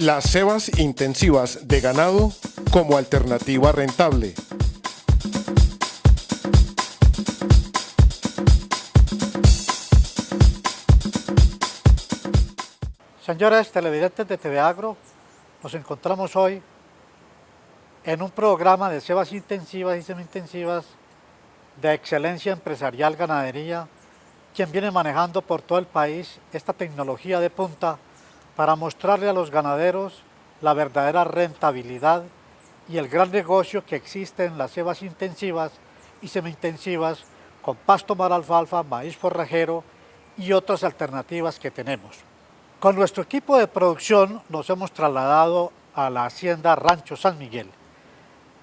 Las cebas intensivas de ganado como alternativa rentable. Señores televidentes de TV Agro, nos encontramos hoy en un programa de cebas intensivas y semi-intensivas de excelencia empresarial ganadería, quien viene manejando por todo el país esta tecnología de punta para mostrarle a los ganaderos la verdadera rentabilidad y el gran negocio que existe en las cebas intensivas y semi-intensivas con pasto mar alfalfa, maíz forrajero y otras alternativas que tenemos. Con nuestro equipo de producción nos hemos trasladado a la hacienda Rancho San Miguel,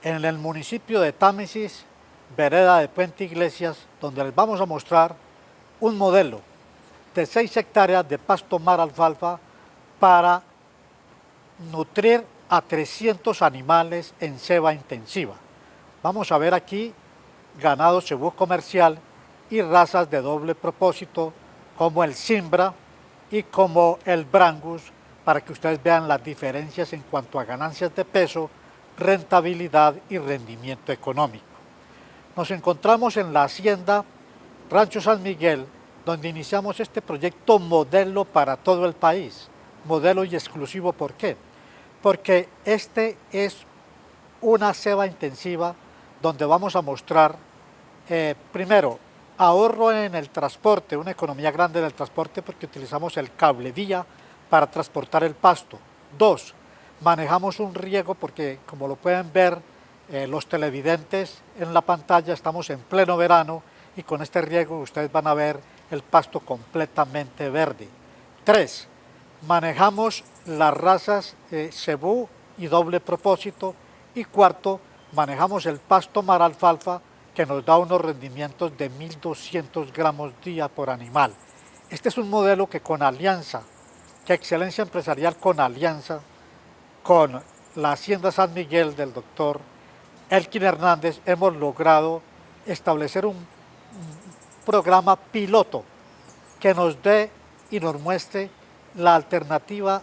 en el municipio de Támesis, vereda de Puente Iglesias, donde les vamos a mostrar un modelo de 6 hectáreas de pasto mar alfalfa para nutrir a 300 animales en ceba intensiva. Vamos a ver aquí ganado cebú comercial y razas de doble propósito como el Simbra y como el Brangus, para que ustedes vean las diferencias en cuanto a ganancias de peso, rentabilidad y rendimiento económico. Nos encontramos en la hacienda Rancho San Miguel, donde iniciamos este proyecto modelo para todo el país. Modelo y exclusivo, ¿por qué? Porque este es una ceba intensiva donde vamos a mostrar, primero, ahorro en el transporte, una economía grande en el transporte porque utilizamos el cable vía para transportar el pasto. 2, manejamos un riego porque, como lo pueden ver los televidentes en la pantalla, estamos en pleno verano y con este riego ustedes van a ver el pasto completamente verde. 3, manejamos las razas cebú y doble propósito. Y 4, manejamos el pasto mar alfalfa, que nos da unos rendimientos de 1.200 gramos día por animal. Este es un modelo que con alianza, que excelencia empresarial con alianza, con la Hacienda San Miguel del doctor Elkin Hernández, hemos logrado establecer un programa piloto que nos dé y nos muestre la alternativa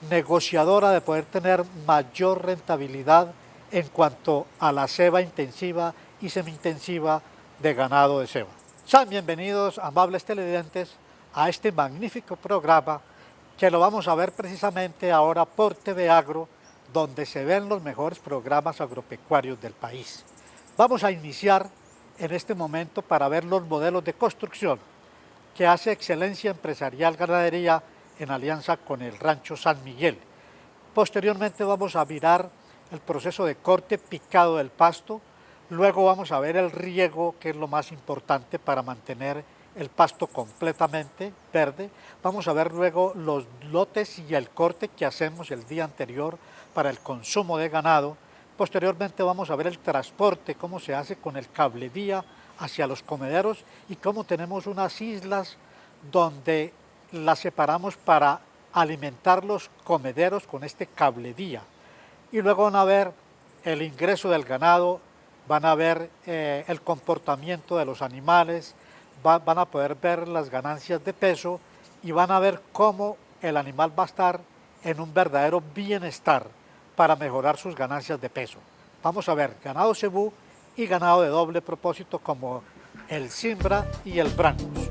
negociadora de poder tener mayor rentabilidad en cuanto a la ceba intensiva y semi-intensiva de ganado de ceba. Sean bienvenidos, amables televidentes, a este magnífico programa que lo vamos a ver precisamente ahora por TV Agro, donde se ven los mejores programas agropecuarios del país. Vamos a iniciar en este momento para ver los modelos de construcción que hace Excelencia Empresarial Ganadería en alianza con el Rancho San Miguel. Posteriormente vamos a mirar el proceso de corte picado del pasto. Luego vamos a ver el riego, que es lo más importante para mantener el pasto completamente verde. Vamos a ver luego los lotes y el corte que hacemos el día anterior para el consumo de ganado. Posteriormente vamos a ver el transporte, cómo se hace con el cable vía hacia los comederos y cómo tenemos unas islas donde las separamos para alimentar los comederos con este cable vía. Y luego van a ver el ingreso del ganado, van a ver el comportamiento de los animales, van a poder ver las ganancias de peso y van a ver cómo el animal va a estar en un verdadero bienestar para mejorar sus ganancias de peso. Vamos a ver ganado cebú y ganado de doble propósito como el Simbra y el Brangus.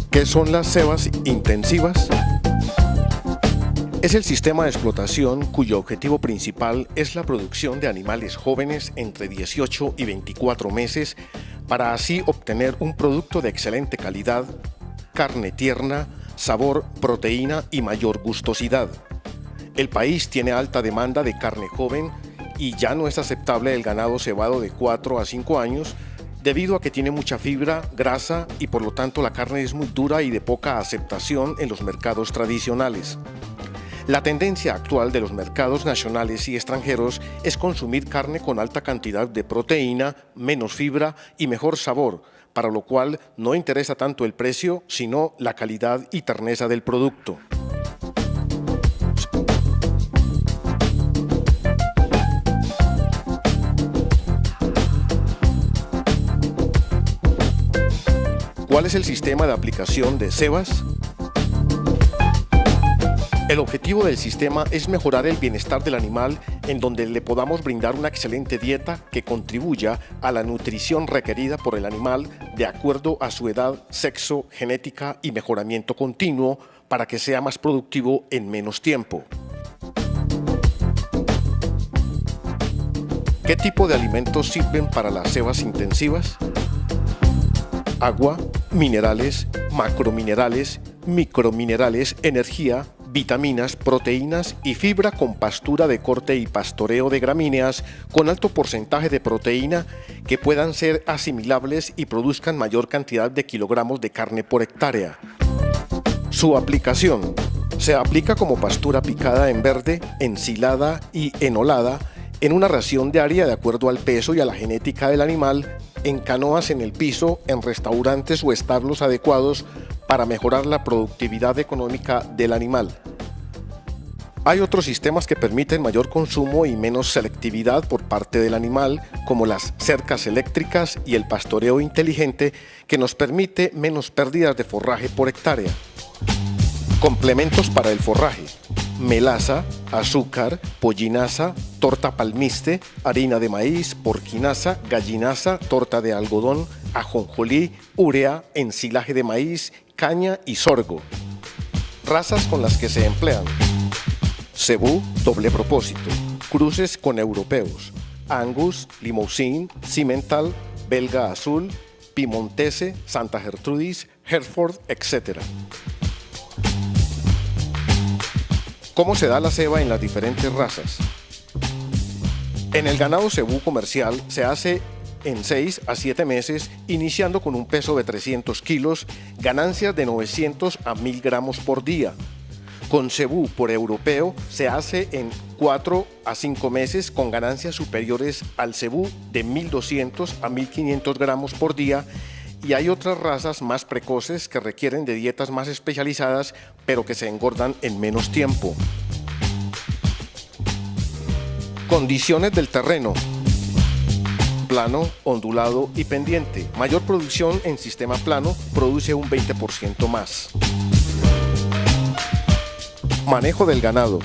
¿Qué son las cebas intensivas? Es el sistema de explotación cuyo objetivo principal es la producción de animales jóvenes entre 18 y 24 meses para así obtener un producto de excelente calidad, carne tierna, sabor, proteína y mayor gustosidad. El país tiene alta demanda de carne joven y ya no es aceptable el ganado cebado de 4 a 5 años debido a que tiene mucha fibra, grasa y por lo tanto la carne es muy dura y de poca aceptación en los mercados tradicionales. La tendencia actual de los mercados nacionales y extranjeros es consumir carne con alta cantidad de proteína, menos fibra y mejor sabor, para lo cual no interesa tanto el precio, sino la calidad y terneza del producto. ¿Cuál es el sistema de aplicación de cebas? El objetivo del sistema es mejorar el bienestar del animal en donde le podamos brindar una excelente dieta que contribuya a la nutrición requerida por el animal de acuerdo a su edad, sexo, genética y mejoramiento continuo para que sea más productivo en menos tiempo. ¿Qué tipo de alimentos sirven para las cebas intensivas? Agua, minerales, macrominerales, microminerales, energía, vitaminas, proteínas y fibra con pastura de corte y pastoreo de gramíneas con alto porcentaje de proteína que puedan ser asimilables y produzcan mayor cantidad de kilogramos de carne por hectárea. Su aplicación. Se aplica como pastura picada en verde, ensilada y enolada en una ración diaria de acuerdo al peso y a la genética del animal, en canoas en el piso, en restaurantes o establos adecuados para mejorar la productividad económica del animal. Hay otros sistemas que permiten mayor consumo y menos selectividad por parte del animal, como las cercas eléctricas y el pastoreo inteligente, que nos permite menos pérdidas de forraje por hectárea. Complementos para el forraje: melaza, azúcar, pollinaza, torta palmiste, harina de maíz, porquinaza, gallinaza, torta de algodón, ajonjolí, urea, ensilaje de maíz, caña y sorgo. Razas con las que se emplean: cebú, doble propósito, cruces con europeos, Angus, Limousin, Simmental, Belga Azul, Piemontese, Santa Gertrudis, Hereford, etc. ¿Cómo se da la ceba en las diferentes razas? En el ganado cebú comercial se hace en 6 a 7 meses, iniciando con un peso de 300 kilos, ganancias de 900 a 1000 gramos por día. Con cebú por europeo se hace en 4 a 5 meses con ganancias superiores al cebú de 1200 a 1500 gramos por día, y hay otras razas más precoces que requieren de dietas más especializadas pero que se engordan en menos tiempo. Condiciones del terreno: plano, ondulado y pendiente. Mayor producción en sistema plano produce un 20% más. Manejo del ganado: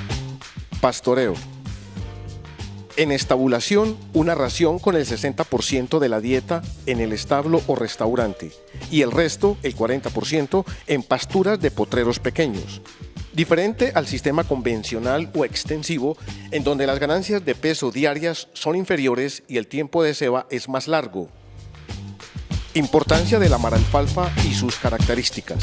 pastoreo. En estabulación, una ración con el 60% de la dieta en el establo o restaurante y el resto, el 40%, en pasturas de potreros pequeños. Diferente al sistema convencional o extensivo, en donde las ganancias de peso diarias son inferiores y el tiempo de ceba es más largo. Importancia de la maralfalfa y sus características.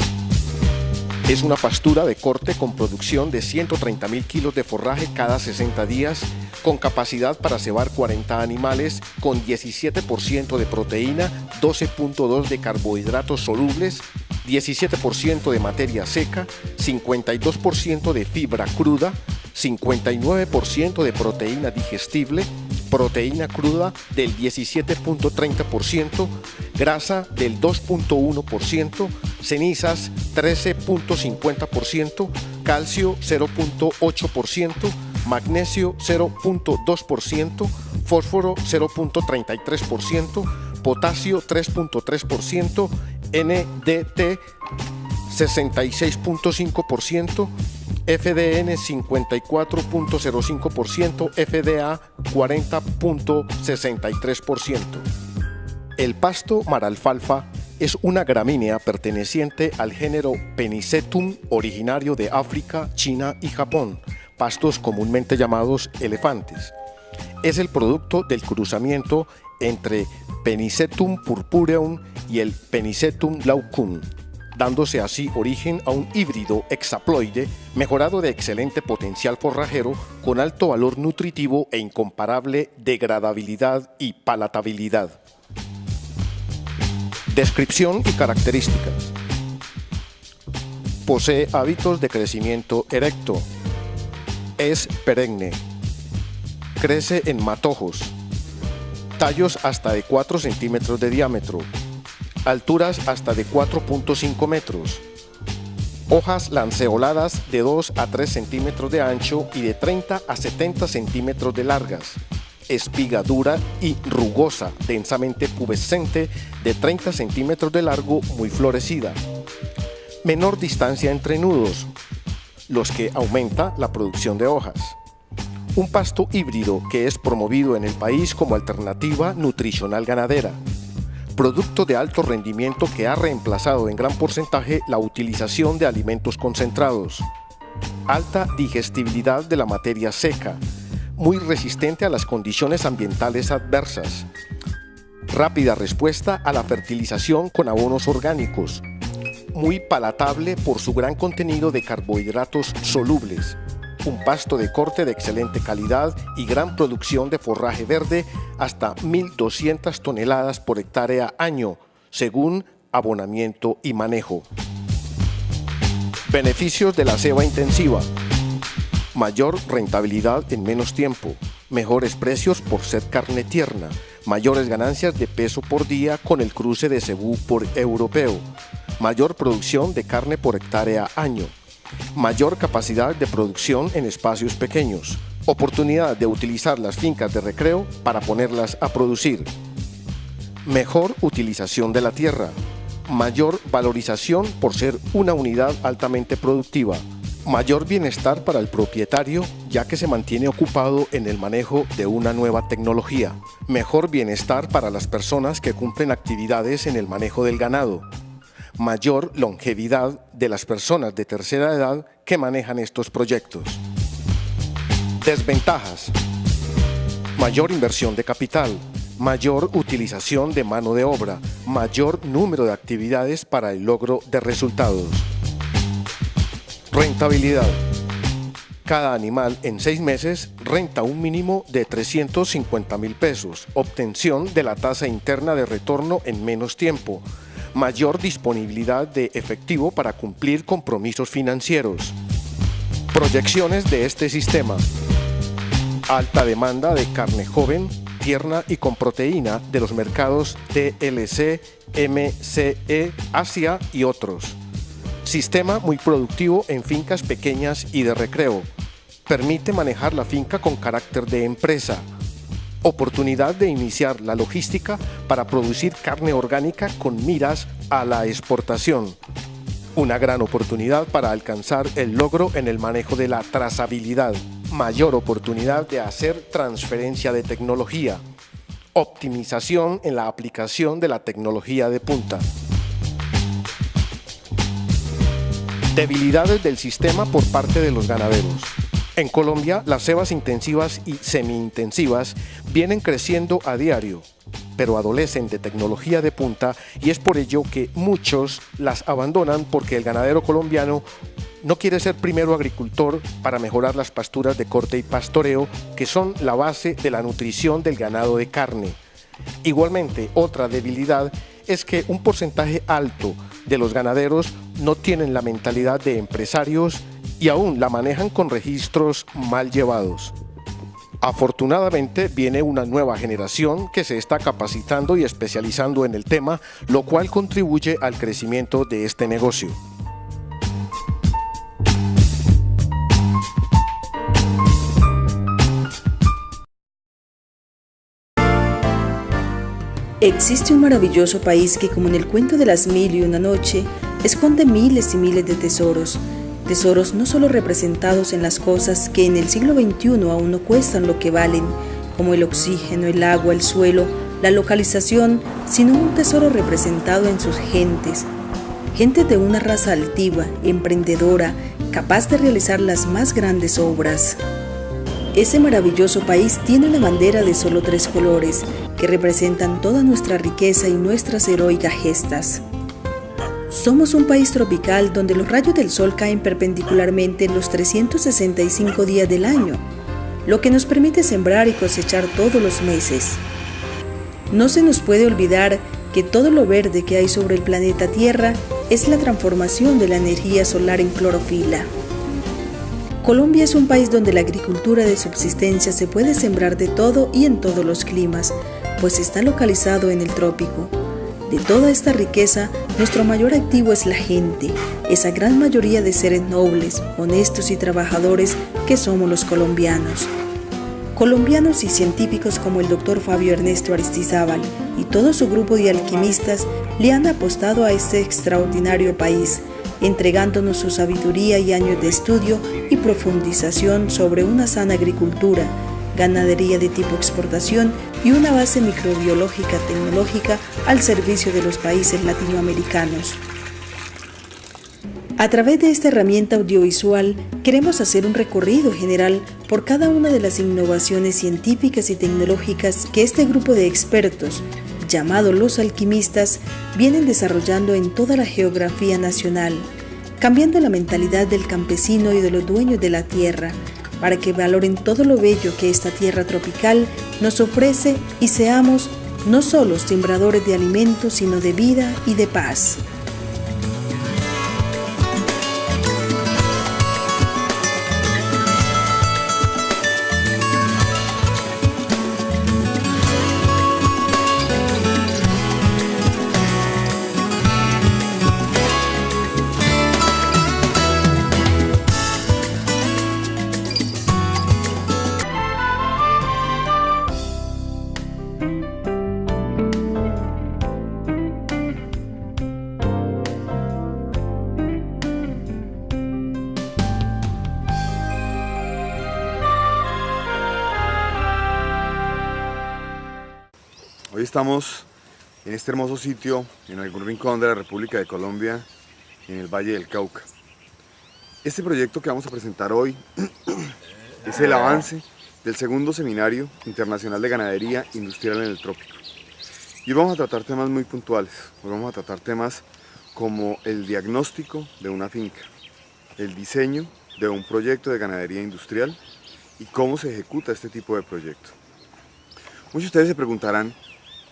Es una pastura de corte con producción de 130.000 kilos de forraje cada 60 días, con capacidad para cebar 40 animales, con 17% de proteína, 12.2 de carbohidratos solubles, 17% de materia seca, 52% de fibra cruda, 59% de proteína digestible, proteína cruda del 17.30%, grasa del 2.1%, cenizas 13.50%, calcio 0.8%, magnesio 0.2%, fósforo 0.33%, potasio 3.3%, NDT 66.5%, FDN 54.05%, FDA 40.63%. El pasto maralfalfa es una gramínea perteneciente al género Penicetum, originario de África, China y Japón, pastos comúnmente llamados elefantes. Es el producto del cruzamiento entre Penicetum purpureum y el Penicetum glaucum, dándose así origen a un híbrido hexaploide mejorado de excelente potencial forrajero con alto valor nutritivo e incomparable degradabilidad y palatabilidad. Descripción y características. Posee hábitos de crecimiento erecto. Es perenne. Crece en matojos. Tallos hasta de 4 centímetros de diámetro. Alturas hasta de 4.5 metros. Hojas lanceoladas de 2 a 3 centímetros de ancho y de 30 a 70 centímetros de largas. Espiga dura y rugosa, densamente pubescente, de 30 centímetros de largo, muy florecida. Menor distancia entre nudos. los que aumenta la producción de hojas. Un pasto híbrido que es promovido en el país como alternativa nutricional ganadera. Producto de alto rendimiento que ha reemplazado en gran porcentaje la utilización de alimentos concentrados. Alta digestibilidad de la materia seca, muy resistente a las condiciones ambientales adversas. Rápida respuesta a la fertilización con abonos orgánicos. Muy palatable por su gran contenido de carbohidratos solubles. Un pasto de corte de excelente calidad y gran producción de forraje verde, hasta 1.200 toneladas por hectárea año, según abonamiento y manejo. Beneficios de la ceba intensiva: mayor rentabilidad en menos tiempo, mejores precios por ser carne tierna, mayores ganancias de peso por día con el cruce de cebú por europeo, mayor producción de carne por hectárea año, mayor capacidad de producción en espacios pequeños, oportunidad de utilizar las fincas de recreo para ponerlas a producir, mejor utilización de la tierra, mayor valorización por ser una unidad altamente productiva, mayor bienestar para el propietario ya que se mantiene ocupado en el manejo de una nueva tecnología, mejor bienestar para las personas que cumplen actividades en el manejo del ganado, mayor longevidad de las personas de tercera edad que manejan estos proyectos. Desventajas: mayor inversión de capital, mayor utilización de mano de obra, mayor número de actividades para el logro de resultados. Rentabilidad: cada animal en 6 meses renta un mínimo de 350.000 pesos, obtención de la tasa interna de retorno en menos tiempo, mayor disponibilidad de efectivo para cumplir compromisos financieros. Proyecciones de este sistema: alta demanda de carne joven, tierna y con proteína de los mercados TLC, MCE, Asia y otros. Sistema muy productivo en fincas pequeñas y de recreo. Permite manejar la finca con carácter de empresa. Oportunidad de iniciar la logística para producir carne orgánica con miras a la exportación. Una gran oportunidad para alcanzar el logro en el manejo de la trazabilidad. Mayor oportunidad de hacer transferencia de tecnología. Optimización en la aplicación de la tecnología de punta. Debilidades del sistema por parte de los ganaderos. En Colombia, las cebas intensivas y semi-intensivas vienen creciendo a diario, pero adolecen de tecnología de punta y es por ello que muchos las abandonan porque el ganadero colombiano no quiere ser primero agricultor para mejorar las pasturas de corte y pastoreo, que son la base de la nutrición del ganado de carne. Igualmente, otra debilidad es que un porcentaje alto de los ganaderos no tienen la mentalidad de empresarios y aún la manejan con registros mal llevados. Afortunadamente viene una nueva generación que se está capacitando y especializando en el tema, lo cual contribuye al crecimiento de este negocio. Existe un maravilloso país que, como en el cuento de las 1001 noche, esconde miles y miles de tesoros. Tesoros no solo representados en las cosas que en el siglo XXI aún no cuestan lo que valen, como el oxígeno, el agua, el suelo, la localización, sino un tesoro representado en sus gentes. Gentes de una raza altiva, emprendedora, capaz de realizar las más grandes obras. Ese maravilloso país tiene una bandera de solo 3 colores, que representan toda nuestra riqueza y nuestras heroicas gestas. Somos un país tropical donde los rayos del sol caen perpendicularmente en los 365 días del año, lo que nos permite sembrar y cosechar todos los meses. No se nos puede olvidar que todo lo verde que hay sobre el planeta Tierra es la transformación de la energía solar en clorofila. Colombia es un país donde la agricultura de subsistencia se puede sembrar de todo y en todos los climas, pues está localizado en el trópico. De toda esta riqueza, nuestro mayor activo es la gente, esa gran mayoría de seres nobles, honestos y trabajadores que somos los colombianos. Colombianos y científicos como el Dr. Fabio Ernesto Aristizábal y todo su grupo de alquimistas le han apostado a este extraordinario país, entregándonos su sabiduría y años de estudio y profundización sobre una sana agricultura, ganadería de tipo exportación y una base microbiológica tecnológica al servicio de los países latinoamericanos. A través de esta herramienta audiovisual queremos hacer un recorrido general por cada una de las innovaciones científicas y tecnológicas que este grupo de expertos, llamado Los Alquimistas, vienen desarrollando en toda la geografía nacional, cambiando la mentalidad del campesino y de los dueños de la tierra, para que valoren todo lo bello que esta tierra tropical nos ofrece y seamos no solo sembradores de alimentos, sino de vida y de paz. Hoy estamos en este hermoso sitio, en algún rincón de la República de Colombia, en el Valle del Cauca. Este proyecto que vamos a presentar hoy es el avance del segundo Seminario Internacional de Ganadería Industrial en el Trópico. Y hoy vamos a tratar temas muy puntuales. Hoy vamos a tratar temas como el diagnóstico de una finca, el diseño de un proyecto de ganadería industrial y cómo se ejecuta este tipo de proyecto. Muchos de ustedes se preguntarán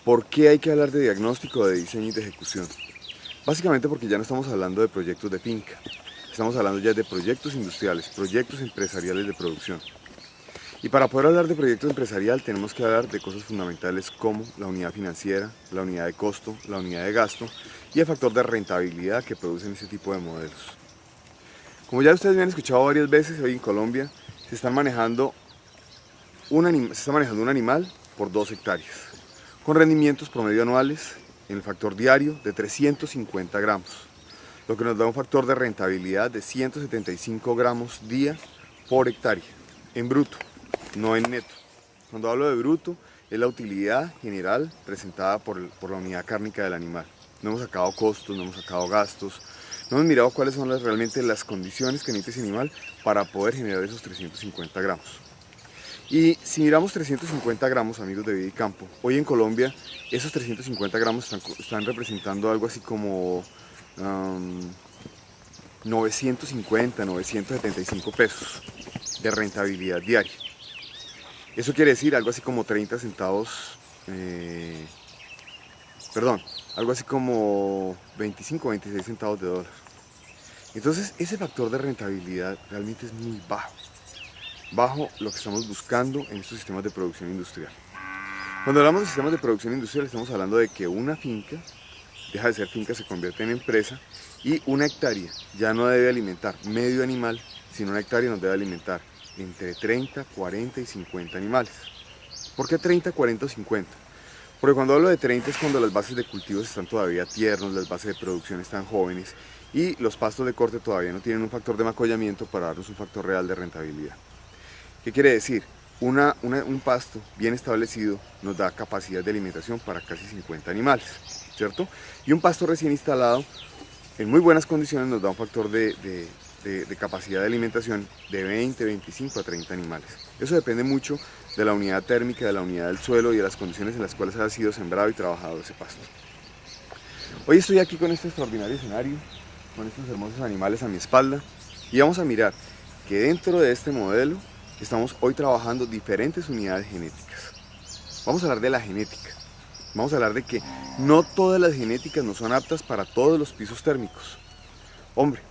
¿por qué hay que hablar de diagnóstico, de diseño y de ejecución? Básicamente porque ya no estamos hablando de proyectos de finca, estamos hablando ya de proyectos industriales, proyectos empresariales de producción. Y para poder hablar de proyecto empresarial tenemos que hablar de cosas fundamentales como la unidad financiera, la unidad de costo, la unidad de gasto y el factor de rentabilidad que producen ese tipo de modelos. Como ya ustedes me han escuchado varias veces, hoy en Colombia se está manejando un animal por 2 hectáreas, con rendimientos promedio anuales en el factor diario de 350 gramos, lo que nos da un factor de rentabilidad de 175 gramos día por hectárea, en bruto, no en neto. Cuando hablo de bruto, es la utilidad general presentada por la unidad cárnica del animal. No hemos sacado costos, no hemos sacado gastos, no hemos mirado cuáles son realmente las condiciones que necesita ese animal para poder generar esos 350 gramos. Y si miramos 350 gramos, amigos de Vida y Campo, hoy en Colombia esos 350 gramos están representando algo así como 950, 975 pesos de rentabilidad diaria. Eso quiere decir algo así como 30 centavos, algo así como 25, 26 centavos de dólar. Entonces ese factor de rentabilidad realmente es muy bajo lo que estamos buscando en estos sistemas de producción industrial. Cuando hablamos de sistemas de producción industrial estamos hablando de que una finca deja de ser finca, se convierte en empresa y una hectárea ya no debe alimentar medio animal, sino una hectárea nos debe alimentar entre 30, 40 y 50 animales. ¿Por qué 30, 40 o 50? Porque cuando hablo de 30 es cuando las bases de cultivos están todavía tiernos, las bases de producción están jóvenes y los pastos de corte todavía no tienen un factor de macollamiento para darnos un factor real de rentabilidad. ¿Qué quiere decir? Un pasto bien establecido nos da capacidad de alimentación para casi 50 animales, ¿cierto? Y un pasto recién instalado en muy buenas condiciones nos da un factor de capacidad de alimentación de 20, 25 a 30 animales. Eso depende mucho de la unidad térmica, de la unidad del suelo y de las condiciones en las cuales ha sido sembrado y trabajado ese pasto. Hoy estoy aquí con este extraordinario escenario, con estos hermosos animales a mi espalda y vamos a mirar que dentro de este modelo estamos hoy trabajando diferentes unidades genéticas. Vamos a hablar de la genética. Vamos a hablar de que no todas las genéticas no son aptas para todos los pisos térmicos. Hombre,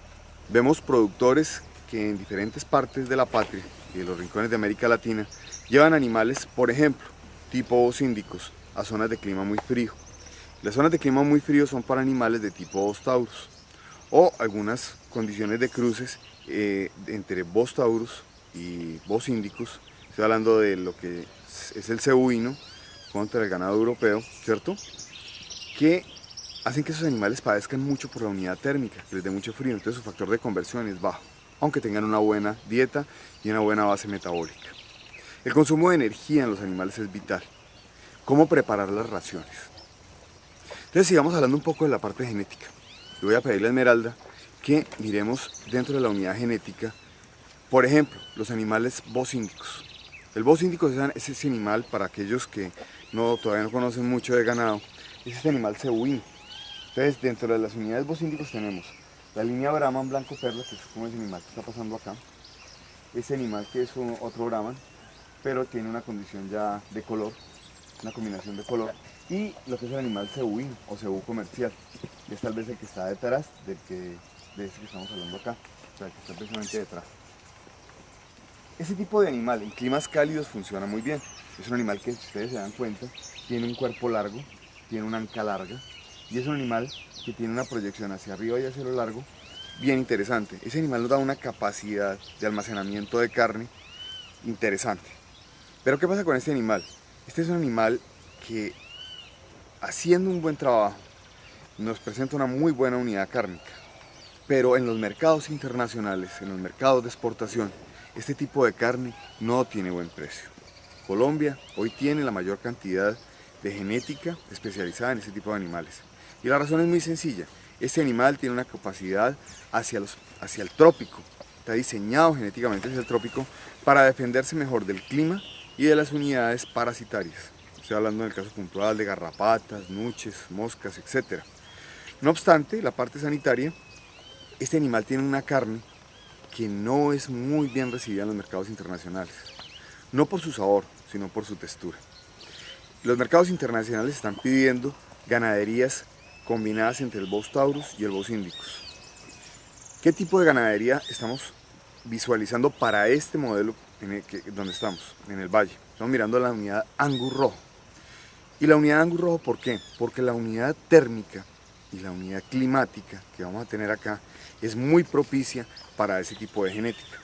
vemos productores que en diferentes partes de la patria y de los rincones de América Latina llevan animales, por ejemplo, tipo bosíndicos, a zonas de clima muy frío. Las zonas de clima muy frío son para animales de tipo Bos taurus o algunas condiciones de cruces entre Bos taurus y bosíndicos. Estoy hablando de lo que es el cebuino contra el ganado europeo, ¿cierto? Que hacen que esos animales padezcan mucho por la unidad térmica, que les dé mucho frío, entonces su factor de conversión es bajo, aunque tengan una buena dieta y una buena base metabólica. El consumo de energía en los animales es vital. ¿Cómo preparar las raciones? Entonces sigamos hablando un poco de la parte genética. Le voy a pedirle a Esmeralda que miremos dentro de la unidad genética, por ejemplo, los animales bocíndicos. El bocíndico es ese animal, para aquellos que todavía no conocen mucho de ganado, es este animal cebuino. Entonces, dentro de las unidades bocíndicos tenemos la línea Brahman blanco perla, que es como ese animal que está pasando acá. Ese animal que es otro Brahman, pero tiene una condición ya de color, una combinación de color. Y lo que es el animal cebuino o cebú comercial, que es tal vez el que está detrás de ese que estamos hablando acá, o sea, que está precisamente detrás. Ese tipo de animal en climas cálidos funciona muy bien. Es un animal que, si ustedes se dan cuenta, tiene un cuerpo largo, tiene una anca larga, y es un animal que tiene una proyección hacia arriba y hacia lo largo bien interesante. Ese animal nos da una capacidad de almacenamiento de carne interesante. Pero ¿qué pasa con este animal? Este es un animal que, haciendo un buen trabajo, nos presenta una muy buena unidad cárnica. Pero en los mercados internacionales, en los mercados de exportación, este tipo de carne no tiene buen precio. Colombia hoy tiene la mayor cantidad de genética especializada en este tipo de animales. Y la razón es muy sencilla. Este animal tiene una capacidad hacia el trópico. Está diseñado genéticamente hacia el trópico para defenderse mejor del clima y de las unidades parasitarias. Estoy hablando en el caso puntual de garrapatas, nuches, moscas, etc. No obstante, la parte sanitaria, este animal tiene una carne que no es muy bien recibida en los mercados internacionales. No por su sabor, sino por su textura. Los mercados internacionales están pidiendo ganaderías combinadas entre el Bos taurus y el Bos indicus. ¿Qué tipo de ganadería estamos visualizando para este modelo donde estamos, en el valle? Estamos mirando la unidad Angus rojo. Y la unidad Angus rojo, ¿por qué? Porque la unidad térmica y la unidad climática que vamos a tener acá es muy propicia para ese tipo de genética.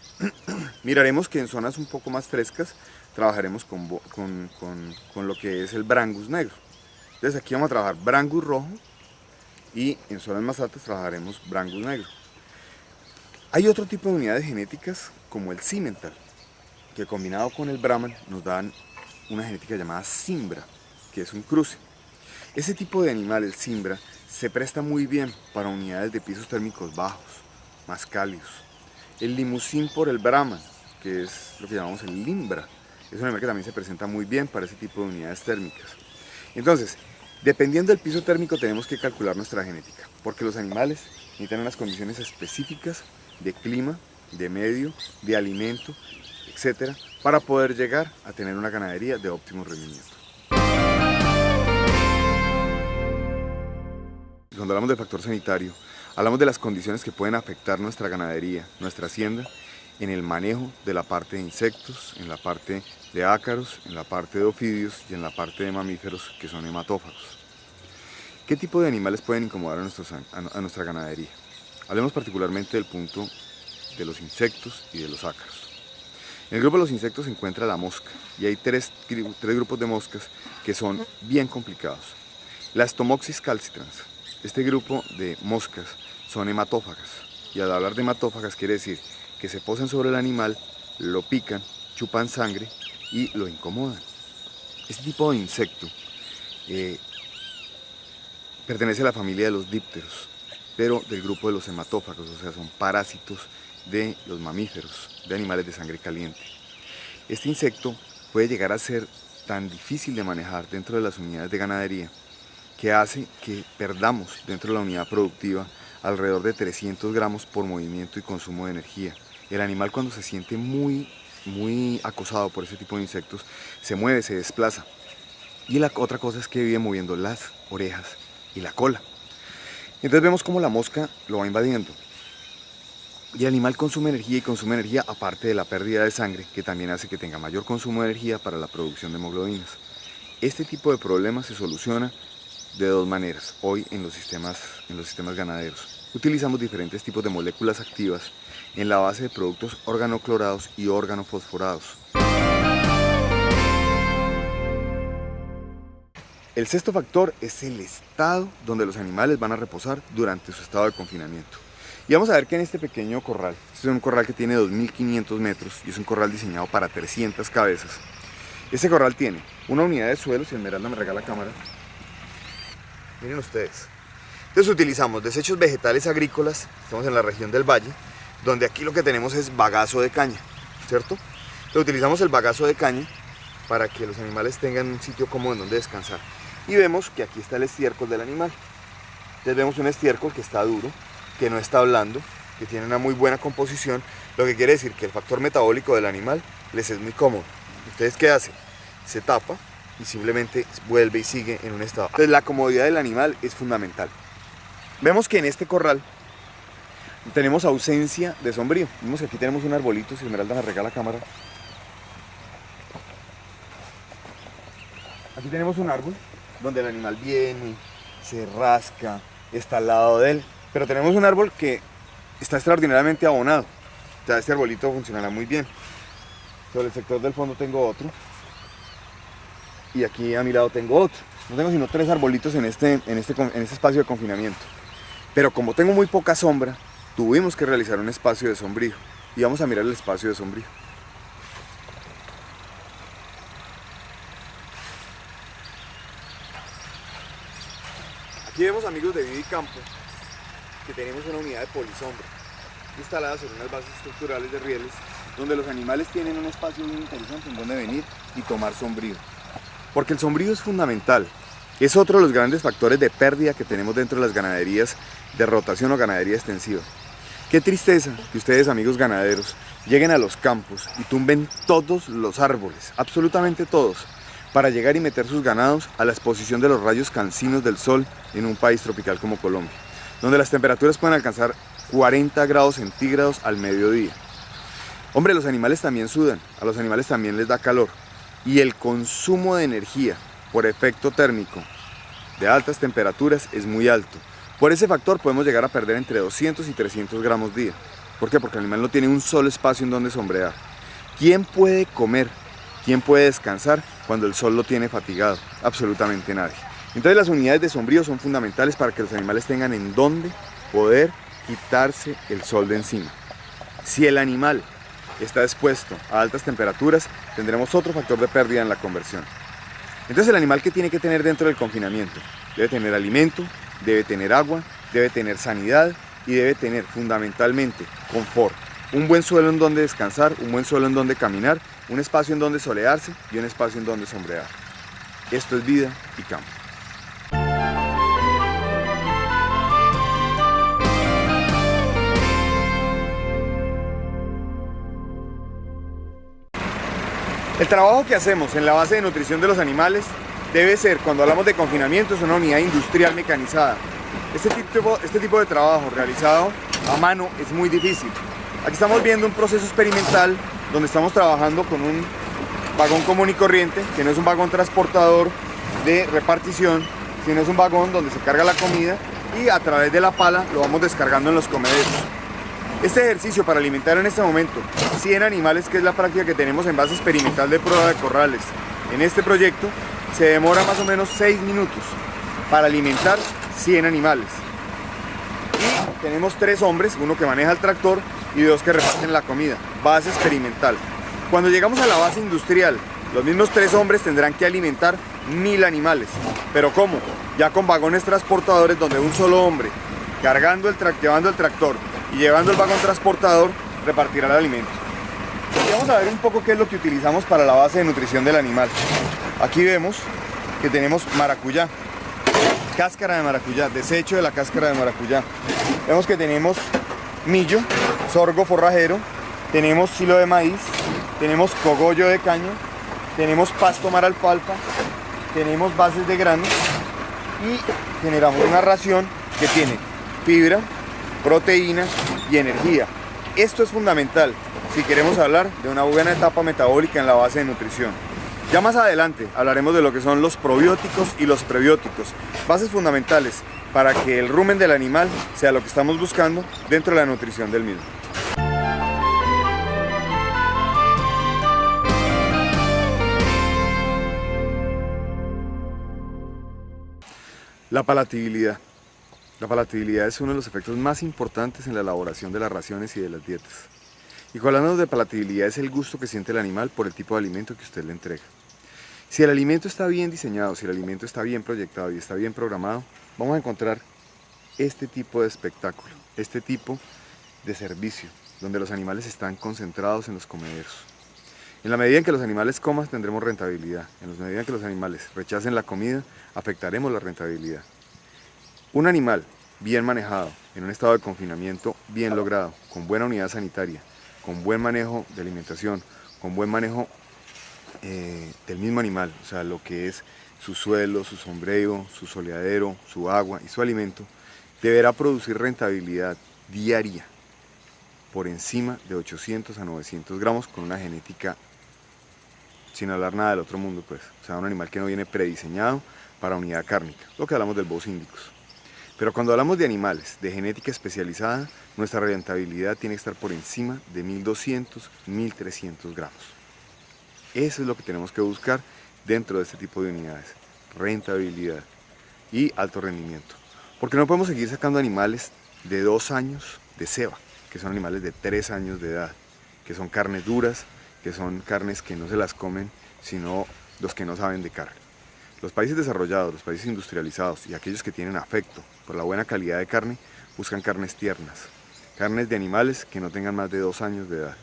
Miraremos que en zonas un poco más frescas trabajaremos con lo que es el Brangus negro. Entonces aquí vamos a trabajar Brangus rojo y en zonas más altas trabajaremos Brangus negro. Hay otro tipo de unidades genéticas como el Simmental, que combinado con el Brahman nos dan una genética llamada Cimbra, que es un cruce. Ese tipo de animal, el Cimbra, se presta muy bien para unidades de pisos térmicos bajos, más cálidos. El Limousin por el Brahman, que es lo que llamamos el Limbra, es un animal que también se presenta muy bien para ese tipo de unidades térmicas. Entonces, dependiendo del piso térmico tenemos que calcular nuestra genética, porque los animales necesitan unas condiciones específicas de clima, de medio, de alimento, etc., para poder llegar a tener una ganadería de óptimo rendimiento. Cuando hablamos del factor sanitario, hablamos de las condiciones que pueden afectar nuestra ganadería, nuestra hacienda, en el manejo de la parte de insectos, en la parte de ácaros, en la parte de ofidios y en la parte de mamíferos que son hematófagos. ¿Qué tipo de animales pueden incomodar a nuestra ganadería? Hablemos particularmente del punto de los insectos y de los ácaros. En el grupo de los insectos se encuentra la mosca y hay tres grupos de moscas que son bien complicados. Las Stomoxys calcitrans. Este grupo de moscas son hematófagas y al hablar de hematófagas quiere decir que se posan sobre el animal, lo pican, chupan sangre y lo incomodan. Este tipo de insecto pertenece a la familia de los dípteros, pero del grupo de los hematófagos, o sea, son parásitos de los mamíferos, de animales de sangre caliente. Este insecto puede llegar a ser tan difícil de manejar dentro de las unidades de ganadería que hace que perdamos dentro de la unidad productiva alrededor de 300 gramos por movimiento y consumo de energía. El animal, cuando se siente muy acosado por ese tipo de insectos, se mueve, se desplaza. Y la otra cosa es que vive moviendo las orejas y la cola. Entonces vemos cómo la mosca lo va invadiendo. Y el animal consume energía aparte de la pérdida de sangre, que también hace que tenga mayor consumo de energía para la producción de hemoglobinas. Este tipo de problemas se soluciona de dos maneras hoy en los sistemas ganaderos. Utilizamos diferentes tipos de moléculas activas en la base de productos organoclorados y organofosforados. El sexto factor es el estado donde los animales van a reposar durante su estado de confinamiento. Y vamos a ver que en este pequeño corral, este es un corral que tiene 2.500 metros y es un corral diseñado para 300 cabezas. Este corral tiene una unidad de suelo, si Esmeralda me regala la cámara. Miren ustedes. Entonces utilizamos desechos vegetales agrícolas, estamos en la región del valle, donde aquí lo que tenemos es bagazo de caña, ¿cierto? Entonces utilizamos el bagazo de caña para que los animales tengan un sitio cómodo en donde descansar. Y vemos que aquí está el estiércol del animal. Entonces vemos un estiércol que está duro, que no está blando, que tiene una muy buena composición, lo que quiere decir que el factor metabólico del animal les es muy cómodo. ¿Ustedes qué hacen? Se tapa y simplemente vuelve y sigue en un estado. Entonces la comodidad del animal es fundamental. Vemos que en este corral tenemos ausencia de sombrío. Vemos que aquí tenemos un arbolito, si Esmeralda me regala la cámara. Aquí tenemos un árbol donde el animal viene, se rasca, está al lado de él. Pero tenemos un árbol que está extraordinariamente abonado. O sea, este arbolito funcionará muy bien. Sobre el sector del fondo tengo otro. Y aquí a mi lado tengo otro. No tengo sino 3 arbolitos en este espacio de confinamiento. Pero como tengo muy poca sombra, tuvimos que realizar un espacio de sombrío. Y vamos a mirar el espacio de sombrío. Aquí vemos, amigos de Vida y Campo, que tenemos una unidad de polisombra instalada sobre unas bases estructurales de rieles donde los animales tienen un espacio muy interesante en donde venir y tomar sombrío. Porque el sombrío es fundamental. Es otro de los grandes factores de pérdida que tenemos dentro de las ganaderías de rotación o ganadería extensiva. Qué tristeza que ustedes, amigos ganaderos, lleguen a los campos y tumben todos los árboles, absolutamente todos, para llegar y meter sus ganados a la exposición de los rayos cansinos del sol en un país tropical como Colombia, donde las temperaturas pueden alcanzar 40 grados centígrados al mediodía. Hombre, los animales también sudan, a los animales también les da calor, y el consumo de energía por efecto térmico de altas temperaturas es muy alto. Por ese factor podemos llegar a perder entre 200 y 300 gramos día. ¿Por qué? Porque el animal no tiene un solo espacio en donde sombrear. ¿Quién puede comer? ¿Quién puede descansar cuando el sol lo tiene fatigado? Absolutamente nadie. Entonces las unidades de sombrío son fundamentales para que los animales tengan en dónde poder quitarse el sol de encima. Si el animal está expuesto a altas temperaturas, tendremos otro factor de pérdida en la conversión. Entonces el animal, ¿qué tiene que tener dentro del confinamiento? Debe tener alimento, debe tener agua, debe tener sanidad y debe tener fundamentalmente confort. Un buen suelo en donde descansar, un buen suelo en donde caminar, un espacio en donde solearse y un espacio en donde sombrear. Esto es Vida y Campo. El trabajo que hacemos en la base de nutrición de los animales debe ser, cuando hablamos de confinamiento, es una unidad industrial mecanizada. Este tipo de trabajo realizado a mano es muy difícil. Aquí estamos viendo un proceso experimental donde estamos trabajando con un vagón común y corriente, que no es un vagón transportador de repartición, sino es un vagón donde se carga la comida y a través de la pala lo vamos descargando en los comederos. Este ejercicio para alimentar en este momento 100 animales, que es la práctica que tenemos en base experimental de prueba de corrales en este proyecto, se demora más o menos 6 minutos para alimentar 100 animales. Y tenemos 3 hombres, uno que maneja el tractor y 2 que reparten la comida. Base experimental. Cuando llegamos a la base industrial, los mismos 3 hombres tendrán que alimentar 1000 animales. ¿Pero cómo? Ya con vagones transportadores donde un solo hombre, llevando el tractor y llevando el vagón transportador, repartirá el alimento. Y vamos a ver un poco qué es lo que utilizamos para la base de nutrición del animal. Aquí vemos que tenemos maracuyá, cáscara de maracuyá, desecho de la cáscara de maracuyá. Vemos que tenemos millo, sorgo forrajero, tenemos silo de maíz, tenemos cogollo de caña, tenemos pasto mar alfalfa, tenemos bases de grano y generamos una ración que tiene fibra, proteína y energía. Esto es fundamental si queremos hablar de una buena etapa metabólica en la base de nutrición. Ya más adelante hablaremos de lo que son los probióticos y los prebióticos, bases fundamentales para que el rumen del animal sea lo que estamos buscando dentro de la nutrición del mismo. La palatabilidad. La palatabilidad es uno de los efectos más importantes en la elaboración de las raciones y de las dietas. Y cuando hablamos de palatabilidad es el gusto que siente el animal por el tipo de alimento que usted le entrega. Si el alimento está bien diseñado, si el alimento está bien proyectado y está bien programado, vamos a encontrar este tipo de espectáculo, este tipo de servicio, donde los animales están concentrados en los comederos. En la medida en que los animales coman, tendremos rentabilidad. En la medida en que los animales rechacen la comida, afectaremos la rentabilidad. Un animal bien manejado, en un estado de confinamiento bien logrado, con buena unidad sanitaria, con buen manejo de alimentación, con buen manejo del mismo animal, o sea, lo que es su suelo, su sombrero, su soleadero, su agua y su alimento, deberá producir rentabilidad diaria por encima de 800 a 900 gramos con una genética sin hablar nada del otro mundo, pues, o sea, un animal que no viene prediseñado para unidad cárnica, lo que hablamos del Bos indicus. Pero cuando hablamos de animales de genética especializada, nuestra rentabilidad tiene que estar por encima de 1200, 1300 gramos. Eso es lo que tenemos que buscar dentro de este tipo de unidades, rentabilidad y alto rendimiento. Porque no podemos seguir sacando animales de 2 años de ceba, que son animales de 3 años de edad, que son carnes duras, que son carnes que no se las comen, sino los que no saben de carne. Los países desarrollados, los países industrializados y aquellos que tienen afecto por la buena calidad de carne, buscan carnes tiernas, carnes de animales que no tengan más de 2 años de edad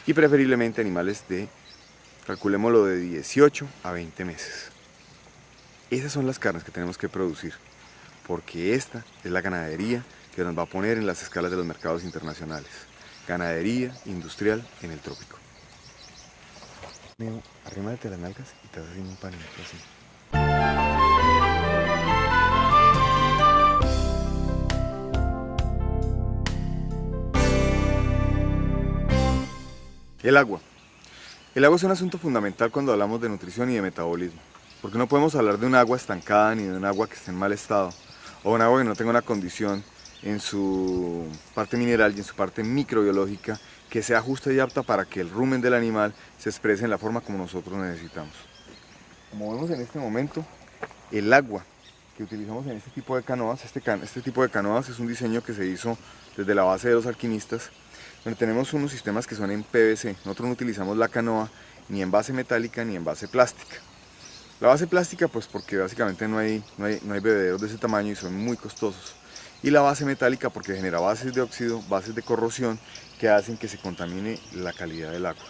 y preferiblemente animales de, calculémoslo, de 18 a 20 meses. Esas son las carnes que tenemos que producir, porque esta es la ganadería que nos va a poner en las escalas de los mercados internacionales. Ganadería industrial en el trópico. Arrímate las nalgas y te vas haciendo un panito así. El agua. El agua es un asunto fundamental cuando hablamos de nutrición y de metabolismo, porque no podemos hablar de un agua estancada ni de un agua que esté en mal estado, o un agua que no tenga una condición en su parte mineral y en su parte microbiológica que sea justa y apta para que el rumen del animal se exprese en la forma como nosotros necesitamos. Como vemos en este momento, el agua que utilizamos en este tipo de canoas, este tipo de canoas es un diseño que se hizo desde la base de los alquimistas, donde tenemos unos sistemas que son en PVC. Nosotros no utilizamos la canoa ni en base metálica ni en base plástica. La base plástica pues porque básicamente no hay bebederos de ese tamaño y son muy costosos. Y la base metálica porque genera bases de óxido, bases de corrosión que hacen que se contamine la calidad del agua.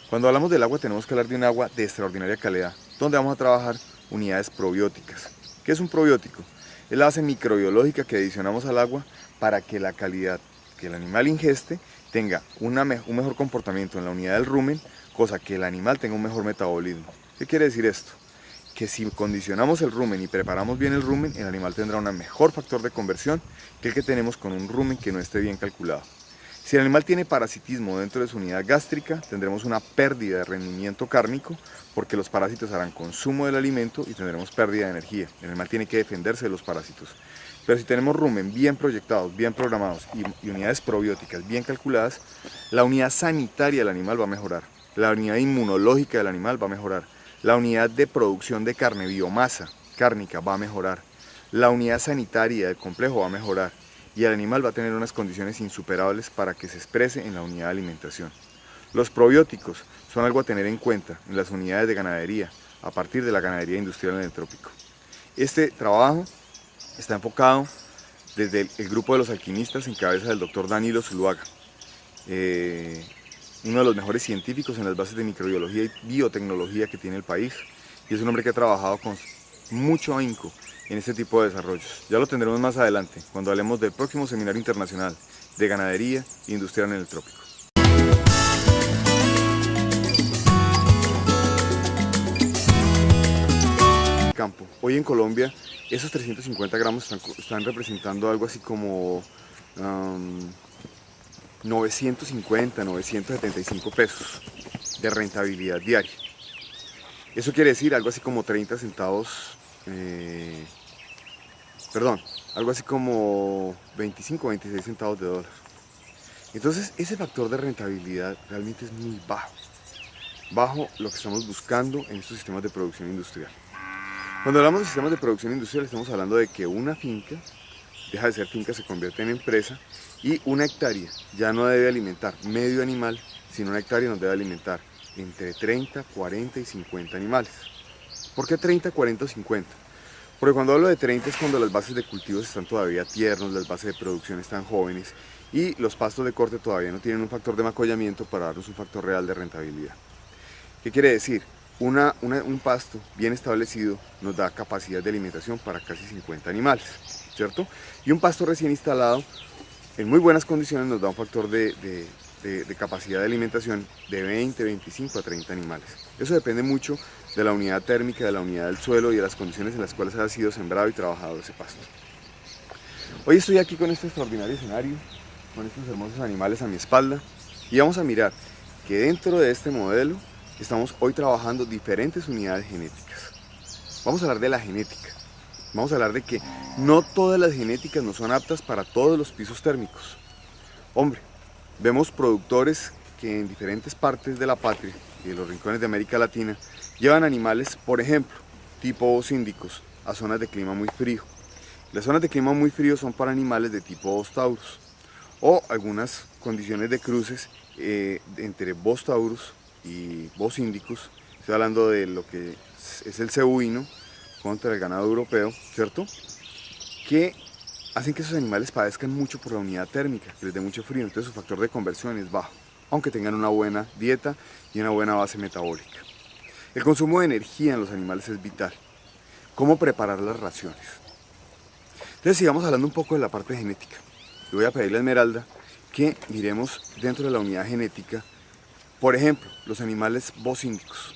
Cuando hablamos del agua tenemos que hablar de un agua de extraordinaria calidad, donde vamos a trabajar unidades probióticas. ¿Qué es un probiótico? Es la base microbiológica que adicionamos al agua para que la calidad que el animal ingeste tenga un mejor comportamiento en la unidad del rumen, cosa que el animal tenga un mejor metabolismo. ¿Qué quiere decir esto? Que si condicionamos el rumen y preparamos bien el rumen, el animal tendrá un mejor factor de conversión que el que tenemos con un rumen que no esté bien calculado. Si el animal tiene parasitismo dentro de su unidad gástrica, tendremos una pérdida de rendimiento cárnico porque los parásitos harán consumo del alimento y tendremos pérdida de energía. El animal tiene que defenderse de los parásitos. Pero si tenemos rumen bien proyectados, bien programados y unidades probióticas bien calculadas, la unidad sanitaria del animal va a mejorar, la unidad inmunológica del animal va a mejorar, la unidad de producción de carne, biomasa cárnica, va a mejorar, la unidad sanitaria del complejo va a mejorar y el animal va a tener unas condiciones insuperables para que se exprese en la unidad de alimentación. Los probióticos son algo a tener en cuenta en las unidades de ganadería, a partir de la ganadería industrial en el trópico. Este trabajo está enfocado desde el grupo de los alquimistas en cabeza del doctor Danilo Zuluaga, uno de los mejores científicos en las bases de microbiología y biotecnología que tiene el país, y es un hombre que ha trabajado con mucho ahínco en este tipo de desarrollos. Ya lo tendremos más adelante, cuando hablemos del próximo seminario internacional de ganadería industrial en el trópico. Campo. Hoy en Colombia esos 350 gramos están representando algo así como 950, 975 pesos de rentabilidad diaria. Eso quiere decir algo así como 30 centavos, algo así como 25, 26 centavos de dólar. Entonces ese factor de rentabilidad realmente es muy bajo lo que estamos buscando en estos sistemas de producción industrial. Cuando hablamos de sistemas de producción industrial estamos hablando de que una finca deja de ser finca, se convierte en empresa, y una hectárea ya no debe alimentar medio animal, sino una hectárea nos debe alimentar entre 30, 40 y 50 animales. ¿Por qué 30, 40 o 50? Porque cuando hablo de 30 es cuando las bases de cultivos están todavía tiernos, las bases de producción están jóvenes y los pastos de corte todavía no tienen un factor de macollamiento para darnos un factor real de rentabilidad. ¿Qué quiere decir? Un pasto bien establecido nos da capacidad de alimentación para casi 50 animales, ¿cierto? Y un pasto recién instalado en muy buenas condiciones nos da un factor de capacidad de alimentación de 20, 25 a 30 animales. Eso depende mucho de la unidad térmica, de la unidad del suelo y de las condiciones en las cuales ha sido sembrado y trabajado ese pasto. Hoy estoy aquí con este extraordinario escenario, con estos hermosos animales a mi espalda, y vamos a mirar que dentro de este modelo estamos hoy trabajando diferentes unidades genéticas. Vamos a hablar de la genética. Vamos a hablar de que no todas las genéticas no son aptas para todos los pisos térmicos. Hombre, vemos productores que en diferentes partes de la patria y de los rincones de América Latina llevan animales, por ejemplo, tipo bosíndicos, a zonas de clima muy frío. Las zonas de clima muy frío son para animales de tipo Bos taurus o algunas condiciones de cruces entre Bos taurus y bosíndicos. Estoy hablando de lo que es el cebuino contra el ganado europeo, ¿cierto? Que hacen que esos animales padezcan mucho por la unidad térmica, que les dé mucho frío, entonces su factor de conversión es bajo, aunque tengan una buena dieta y una buena base metabólica. El consumo de energía en los animales es vital. ¿Cómo preparar las raciones? Entonces sigamos hablando un poco de la parte genética. Le voy a pedirle a Esmeralda que miremos dentro de la unidad genética, por ejemplo, los animales bosíndicos.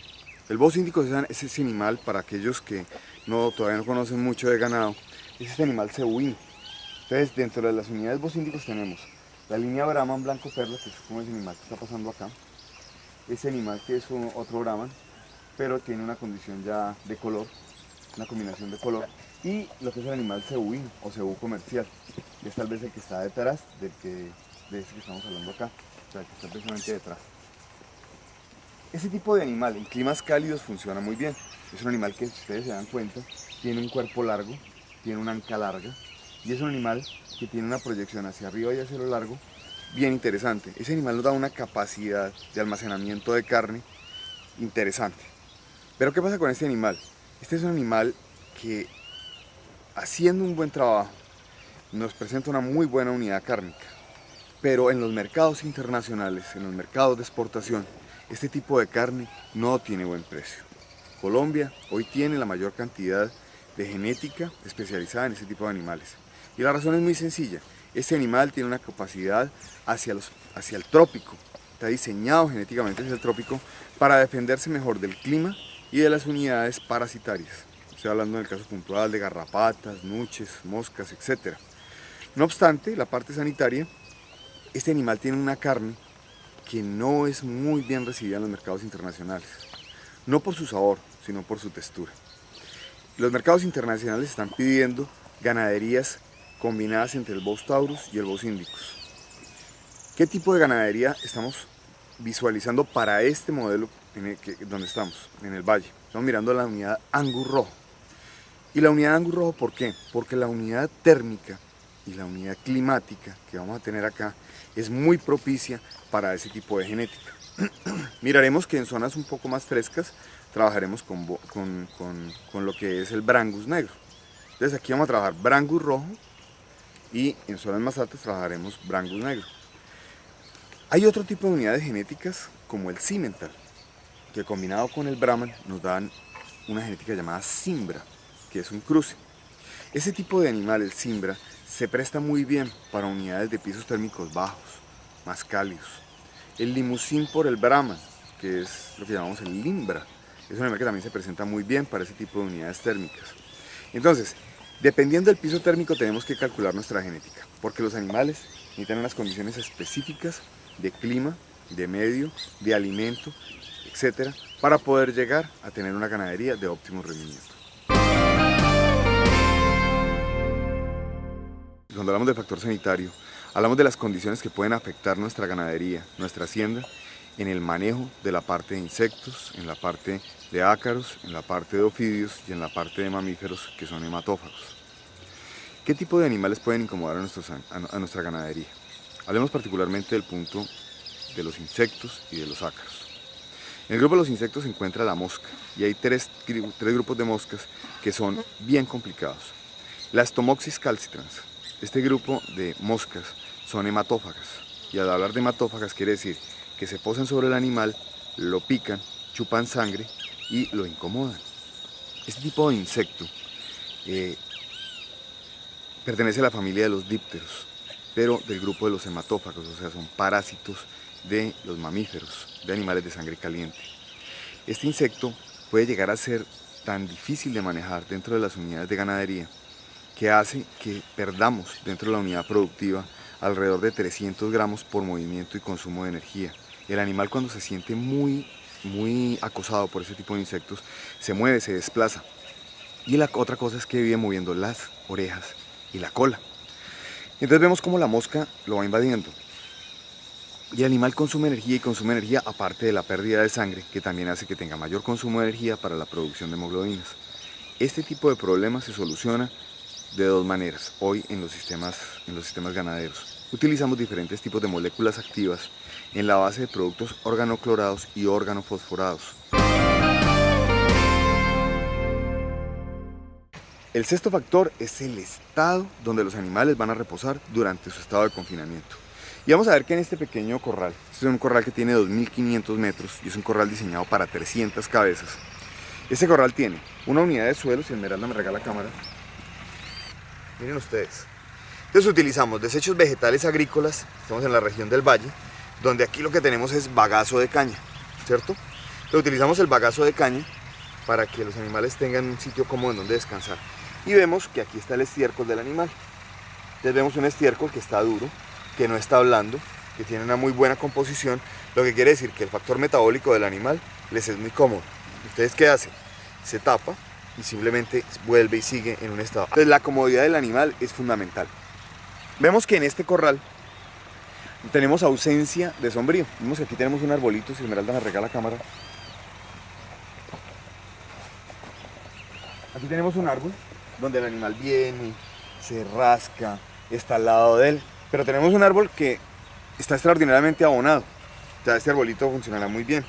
El bosíndico es ese animal, para aquellos que todavía no conocen mucho de ganado, es este animal cebuino. Entonces, dentro de las unidades bosíndicos tenemos la línea Brahman blanco perla, que es como ese animal que está pasando acá. Ese animal que es otro Brahman, pero tiene una condición ya de color, una combinación de color. Y lo que es el animal cebuino o cebú comercial, que es tal vez el que está detrás de este que estamos hablando acá, o sea, que está precisamente detrás. Ese tipo de animal en climas cálidos funciona muy bien. Es un animal que, si ustedes se dan cuenta, tiene un cuerpo largo, tiene una anca larga, y es un animal que tiene una proyección hacia arriba y hacia lo largo bien interesante. Ese animal nos da una capacidad de almacenamiento de carne interesante. Pero ¿qué pasa con este animal? Este es un animal que, haciendo un buen trabajo, nos presenta una muy buena unidad cárnica. Pero en los mercados internacionales, en los mercados de exportación, este tipo de carne no tiene buen precio. Colombia hoy tiene la mayor cantidad de genética especializada en este tipo de animales. Y la razón es muy sencilla. Este animal tiene una capacidad hacia el trópico. Está diseñado genéticamente hacia el trópico para defenderse mejor del clima y de las unidades parasitarias. Estoy hablando en el caso puntual de garrapatas, nuches, moscas, etc. No obstante, la parte sanitaria, este animal tiene una carne que no es muy bien recibida en los mercados internacionales, no por su sabor, sino por su textura. Los mercados internacionales están pidiendo ganaderías combinadas entre el Bos taurus y el bosíndicus. ¿Qué tipo de ganadería estamos visualizando para este modelo donde estamos, en el valle? Estamos mirando la unidad Angus rojo. ¿Y la unidad Angus rojo por qué? Porque la unidad térmica y la unidad climática que vamos a tener acá es muy propicia para ese tipo de genética. Miraremos que en zonas un poco más frescas trabajaremos con lo que es el Brangus negro. Entonces aquí vamos a trabajar Brangus rojo y en zonas más altas trabajaremos Brangus negro. Hay otro tipo de unidades genéticas como el Simmental, que combinado con el Brahman nos dan una genética llamada Cimbra, que es un cruce. Ese tipo de animal, el Cimbra, se presta muy bien para unidades de pisos térmicos bajos, más cálidos. El Limousin por el Brahman, que es lo que llamamos el Limbra, es un animal que también se presenta muy bien para ese tipo de unidades térmicas. Entonces, dependiendo del piso térmico tenemos que calcular nuestra genética, porque los animales necesitan unas condiciones específicas de clima, de medio, de alimento, etc., para poder llegar a tener una ganadería de óptimo rendimiento. Cuando hablamos del factor sanitario, hablamos de las condiciones que pueden afectar nuestra ganadería, nuestra hacienda, en el manejo de la parte de insectos, en la parte de ácaros, en la parte de ofidios y en la parte de mamíferos que son hematófagos. ¿Qué tipo de animales pueden incomodar a nuestra ganadería? Hablemos particularmente del punto de los insectos y de los ácaros. En el grupo de los insectos se encuentra la mosca y hay tres grupos de moscas que son bien complicados. Las Stomoxys calcitrans, este grupo de moscas son hematófagas y al hablar de hematófagas quiere decir que se posan sobre el animal, lo pican, chupan sangre y lo incomodan. Este tipo de insecto pertenece a la familia de los dípteros, pero del grupo de los hematófagos, o sea, son parásitos de los mamíferos, de animales de sangre caliente. Este insecto puede llegar a ser tan difícil de manejar dentro de las unidades de ganadería que hace que perdamos dentro de la unidad productiva alrededor de 300 gramos por movimiento y consumo de energía. El animal, cuando se siente muy acosado por ese tipo de insectos, se mueve, se desplaza. Y la otra cosa es que vive moviendo las orejas y la cola. Entonces vemos cómo la mosca lo va invadiendo. Y el animal consume energía aparte de la pérdida de sangre, que también hace que tenga mayor consumo de energía para la producción de hemoglobinas. Este tipo de problemas se soluciona de dos maneras hoy en los sistemas ganaderos. Utilizamos diferentes tipos de moléculas activas en la base de productos organoclorados y organofosforados. El sexto factor es el estado donde los animales van a reposar durante su estado de confinamiento. Y vamos a ver que en este pequeño corral, este es un corral que tiene 2.500 metros y es un corral diseñado para 300 cabezas. Este corral tiene una unidad de suelo, si Esmeralda me regala la cámara. Miren ustedes. Entonces utilizamos desechos vegetales agrícolas, estamos en la región del valle, donde aquí lo que tenemos es bagazo de caña, ¿cierto? Entonces utilizamos el bagazo de caña para que los animales tengan un sitio cómodo en donde descansar. Y vemos que aquí está el estiércol del animal. Entonces vemos un estiércol que está duro, que no está blando, que tiene una muy buena composición, lo que quiere decir que el factor metabólico del animal les es muy cómodo. ¿Ustedes qué hacen? Se tapa y simplemente vuelve y sigue en un estado. Entonces la comodidad del animal es fundamental. Vemos que en este corral tenemos ausencia de sombrío. Vemos que aquí tenemos un arbolito, si Esmeralda me regala la cámara. Aquí tenemos un árbol donde el animal viene, se rasca, está al lado de él. Pero tenemos un árbol que está extraordinariamente abonado. O sea, este arbolito funcionará muy bien.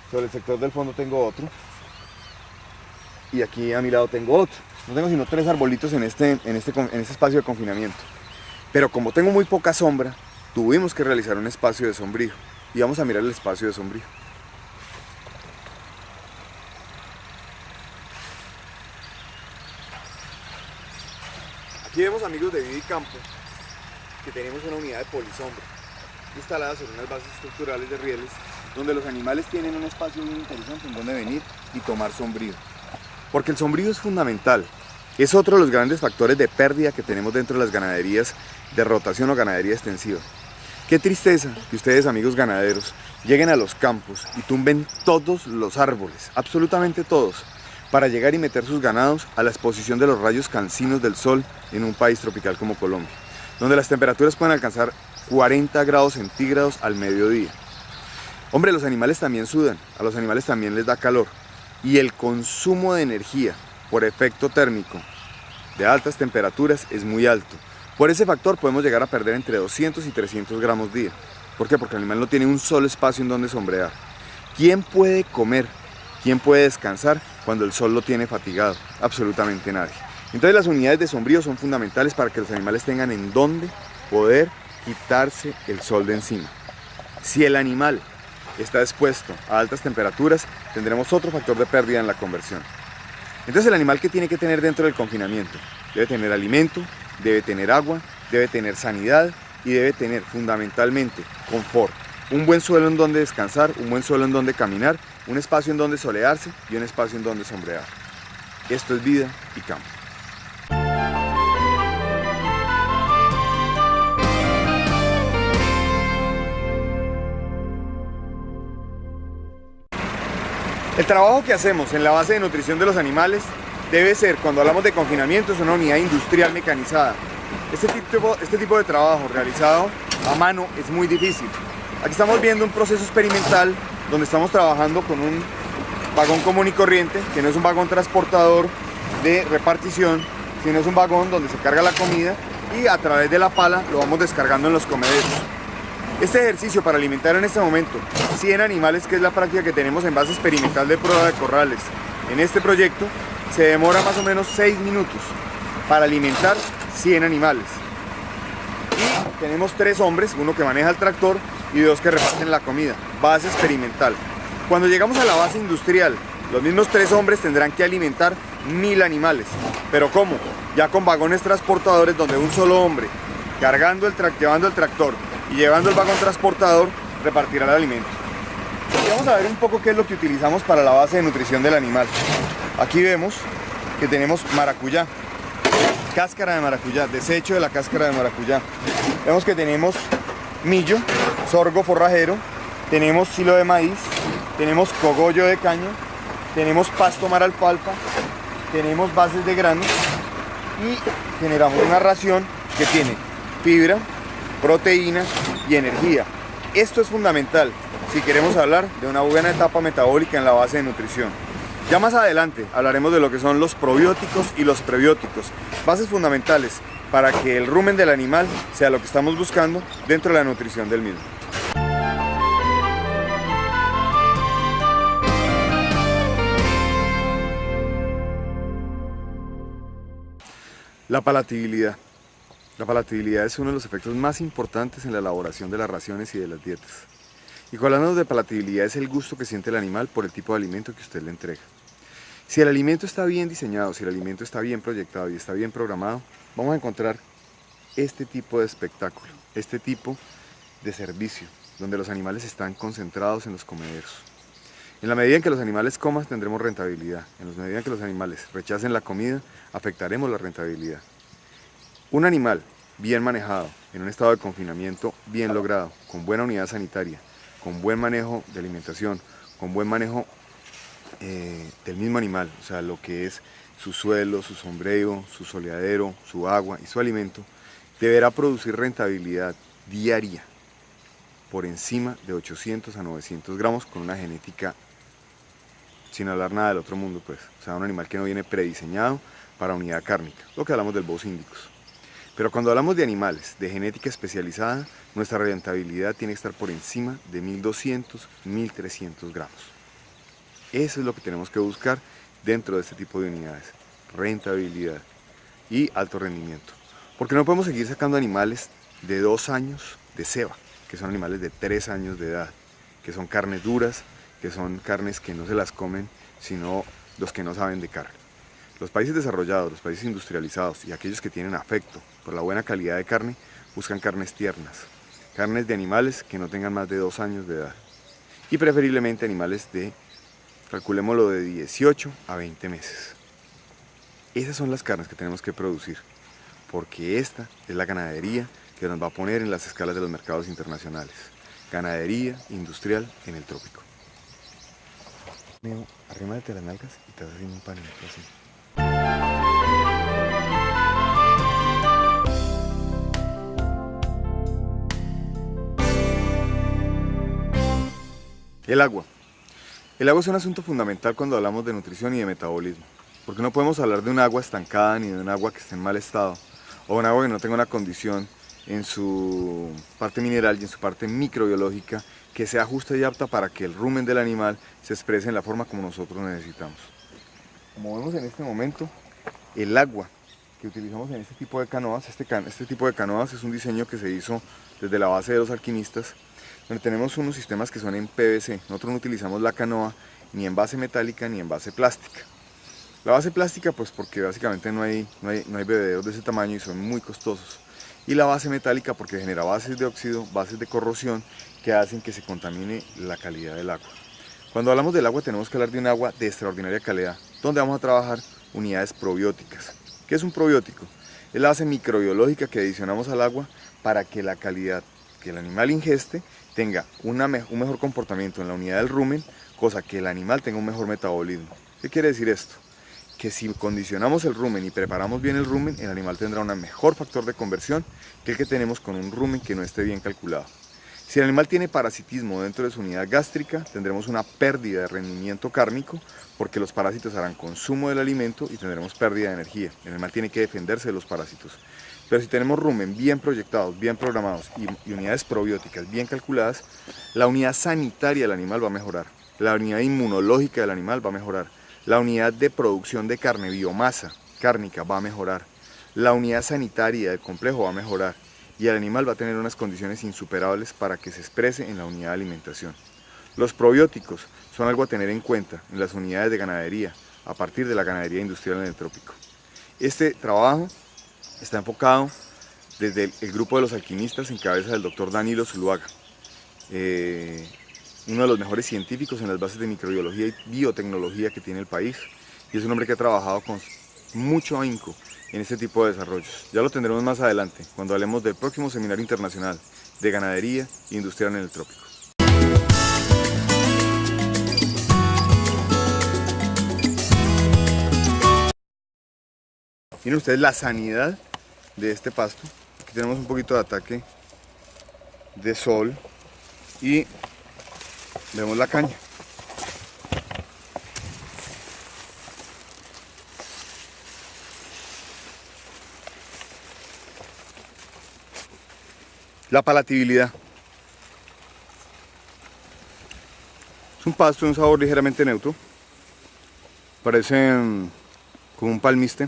Sobre el sector del fondo tengo otro. Y aquí a mi lado tengo otro. No tengo sino 3 arbolitos en este espacio de confinamiento. Pero como tengo muy poca sombra, tuvimos que realizar un espacio de sombrío. Y vamos a mirar el espacio de sombrío. Aquí vemos, amigos de Vida y Campo, que tenemos una unidad de polisombra instalada sobre unas bases estructurales de rieles donde los animales tienen un espacio muy interesante en donde venir y tomar sombrío. Porque el sombrío es fundamental. Es otro de los grandes factores de pérdida que tenemos dentro de las ganaderías de rotación o ganadería extensiva. Qué tristeza que ustedes, amigos ganaderos, lleguen a los campos y tumben todos los árboles, absolutamente todos, para llegar y meter sus ganados a la exposición de los rayos cansinos del sol en un país tropical como Colombia, donde las temperaturas pueden alcanzar 40 grados centígrados al mediodía. Hombre, los animales también sudan, a los animales también les da calor, y el consumo de energía por efecto térmico de altas temperaturas es muy alto. Por ese factor podemos llegar a perder entre 200 y 300 gramos día. ¿Por qué? Porque el animal no tiene un solo espacio en donde sombrear. ¿Quién puede comer? ¿Quién puede descansar cuando el sol lo tiene fatigado? Absolutamente nadie. Entonces las unidades de sombrío son fundamentales para que los animales tengan en dónde poder quitarse el sol de encima. Si el animal está expuesto a altas temperaturas, tendremos otro factor de pérdida en la conversión. Entonces el animal, ¿qué tiene que tener dentro del confinamiento? Debe tener alimento, debe tener agua, debe tener sanidad y debe tener fundamentalmente confort. Un buen suelo en donde descansar, un buen suelo en donde caminar, un espacio en donde solearse y un espacio en donde sombrear. Esto es Vida y Campo. El trabajo que hacemos en la base de nutrición de los animales debe ser, cuando hablamos de confinamiento, es una unidad industrial mecanizada. Este tipo de trabajo realizado a mano es muy difícil. Aquí estamos viendo un proceso experimental donde estamos trabajando con un vagón común y corriente, que no es un vagón transportador de repartición, sino es un vagón donde se carga la comida y a través de la pala lo vamos descargando en los comederos. Este ejercicio para alimentar en este momento 100 animales, que es la práctica que tenemos en base experimental de prueba de corrales en este proyecto, se demora más o menos 6 minutos para alimentar 100 animales. Y tenemos 3 hombres, uno que maneja el tractor y 2 que reparten la comida. Base experimental. Cuando llegamos a la base industrial, los mismos 3 hombres tendrán que alimentar 1000 animales. ¿Pero cómo? Ya con vagones transportadores donde un solo hombre, llevando el tractor y llevando el vagón transportador, repartirá el alimento. Y vamos a ver un poco qué es lo que utilizamos para la base de nutrición del animal. Aquí vemos que tenemos maracuyá, cáscara de maracuyá, desecho de la cáscara de maracuyá. Vemos que tenemos millo, sorgo forrajero, tenemos silo de maíz, tenemos cogollo de caña, tenemos pasto mar alfalfa, tenemos bases de grano y generamos una ración que tiene fibra, proteína y energía. Esto es fundamental si queremos hablar de una buena etapa metabólica en la base de nutrición. Ya más adelante hablaremos de lo que son los probióticos y los prebióticos, bases fundamentales para que el rumen del animal sea lo que estamos buscando dentro de la nutrición del mismo. La palatabilidad. La palatabilidad es uno de los efectos más importantes en la elaboración de las raciones y de las dietas. Y cuando hablamos de palatabilidad es el gusto que siente el animal por el tipo de alimento que usted le entrega. Si el alimento está bien diseñado, si el alimento está bien proyectado y está bien programado, vamos a encontrar este tipo de espectáculo, este tipo de servicio, donde los animales están concentrados en los comederos. En la medida en que los animales coman, tendremos rentabilidad. En la medida en que los animales rechacen la comida, afectaremos la rentabilidad. Un animal bien manejado, en un estado de confinamiento bien logrado, con buena unidad sanitaria, con buen manejo de alimentación, con buen manejo del mismo animal, o sea, lo que es su suelo, su sombrero, su soleadero, su agua y su alimento, deberá producir rentabilidad diaria por encima de 800 a 900 gramos con una genética, sin hablar nada del otro mundo, pues, o sea, un animal que no viene prediseñado para unidad cárnica, lo que hablamos del Bos indicus. Pero cuando hablamos de animales de genética especializada, nuestra rentabilidad tiene que estar por encima de 1200, 1300 gramos. Eso es lo que tenemos que buscar dentro de este tipo de unidades, rentabilidad y alto rendimiento. Porque no podemos seguir sacando animales de 2 años de ceba, que son animales de 3 años de edad, que son carnes duras, que son carnes que no se las comen, sino los que no saben de carne. Los países desarrollados, los países industrializados y aquellos que tienen afecto por la buena calidad de carne, buscan carnes tiernas, carnes de animales que no tengan más de 2 años de edad y preferiblemente animales de, calculémoslo, de 18 a 20 meses. Esas son las carnes que tenemos que producir, porque esta es la ganadería que nos va a poner en las escalas de los mercados internacionales. Ganadería industrial en el trópico. Arrímate las nalgas y te vas haciendo un panito así. El agua. El agua es un asunto fundamental cuando hablamos de nutrición y de metabolismo, porque no podemos hablar de un agua estancada ni de un agua que esté en mal estado, o un agua que no tenga una condición en su parte mineral y en su parte microbiológica que sea justa y apta para que el rumen del animal se exprese en la forma como nosotros necesitamos. Como vemos en este momento, el agua que utilizamos en este tipo de canoas, este tipo de canoas es un diseño que se hizo desde la base de los alquimistas, donde tenemos unos sistemas que son en PVC. Nosotros no utilizamos la canoa ni en base metálica ni en base plástica. La base plástica pues porque básicamente no hay bebederos de ese tamaño y son muy costosos. Y la base metálica porque genera bases de óxido, bases de corrosión que hacen que se contamine la calidad del agua. Cuando hablamos del agua tenemos que hablar de un agua de extraordinaria calidad, donde vamos a trabajar unidades probióticas. ¿Qué es un probiótico? Es la base microbiológica que adicionamos al agua para que la calidad que el animal ingeste tenga un mejor comportamiento en la unidad del rumen, cosa que el animal tenga un mejor metabolismo. ¿Qué quiere decir esto? Que si condicionamos el rumen y preparamos bien el rumen, el animal tendrá un mejor factor de conversión que el que tenemos con un rumen que no esté bien calculado. Si el animal tiene parasitismo dentro de su unidad gástrica, tendremos una pérdida de rendimiento cárnico porque los parásitos harán consumo del alimento y tendremos pérdida de energía. El animal tiene que defenderse de los parásitos. Pero si tenemos rumen bien proyectados, bien programados y unidades probióticas bien calculadas, la unidad sanitaria del animal va a mejorar, la unidad inmunológica del animal va a mejorar, la unidad de producción de carne, biomasa cárnica va a mejorar, la unidad sanitaria del complejo va a mejorar y el animal va a tener unas condiciones insuperables para que se exprese en la unidad de alimentación. Los probióticos son algo a tener en cuenta en las unidades de ganadería a partir de la ganadería industrial en el trópico. Este trabajo está enfocado desde el grupo de los alquimistas en cabeza del doctor Danilo Zuluaga, uno de los mejores científicos en las bases de microbiología y biotecnología que tiene el país, y es un hombre que ha trabajado con mucho ahínco en este tipo de desarrollos. Ya lo tendremos más adelante, cuando hablemos del próximo seminario internacional de ganadería industrial en el trópico. Miren ustedes la sanidad de este pasto. Aquí tenemos un poquito de ataque de sol y vemos la caña. La palatabilidad. Es un pasto de un sabor ligeramente neutro. Parece como un palmiste.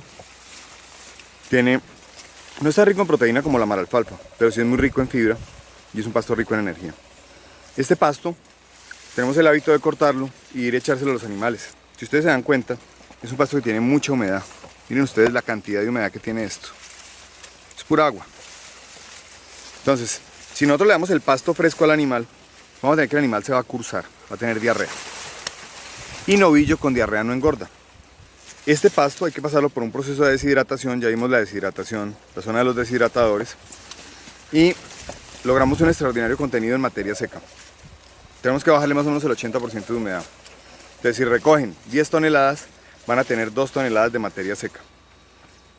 No está rico en proteína como la maralfalfa, pero sí es muy rico en fibra y es un pasto rico en energía. Este pasto tenemos el hábito de cortarlo y ir a echárselo a los animales. Si ustedes se dan cuenta, es un pasto que tiene mucha humedad. Miren ustedes la cantidad de humedad que tiene esto. Es pura agua. Entonces, si nosotros le damos el pasto fresco al animal, vamos a tener que el animal se va a cursar, va a tener diarrea. Y novillo con diarrea no engorda. Este pasto hay que pasarlo por un proceso de deshidratación, ya vimos la deshidratación, la zona de los deshidratadores, y logramos un extraordinario contenido en materia seca. Tenemos que bajarle más o menos el 80% de humedad. Entonces, si recogen 10 toneladas, van a tener 2 toneladas de materia seca.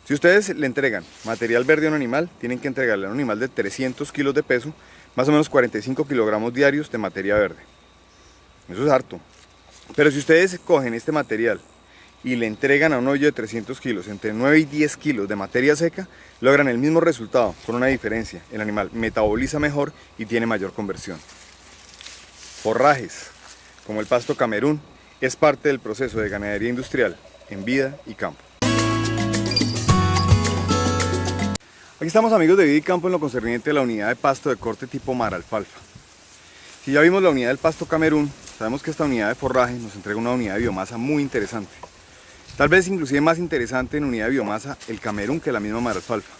Si ustedes le entregan material verde a un animal, tienen que entregarle a un animal de 300 kilos de peso, más o menos 45 kilogramos diarios de materia verde. Eso es harto. Pero si ustedes cogen este material y le entregan a un hoyo de 300 kilos, entre 9 y 10 kilos de materia seca, logran el mismo resultado, con una diferencia. El animal metaboliza mejor y tiene mayor conversión. Forrajes, como el pasto Camerún, es parte del proceso de ganadería industrial en vida y campo. Aquí estamos, amigos de Vida y Campo, en lo concerniente a la unidad de pasto de corte tipo maralfalfa. Si ya vimos la unidad del pasto Camerún, sabemos que esta unidad de forraje nos entrega una unidad de biomasa muy interesante. Tal vez inclusive más interesante en unidad de biomasa el Camerún que la misma maralfalfa.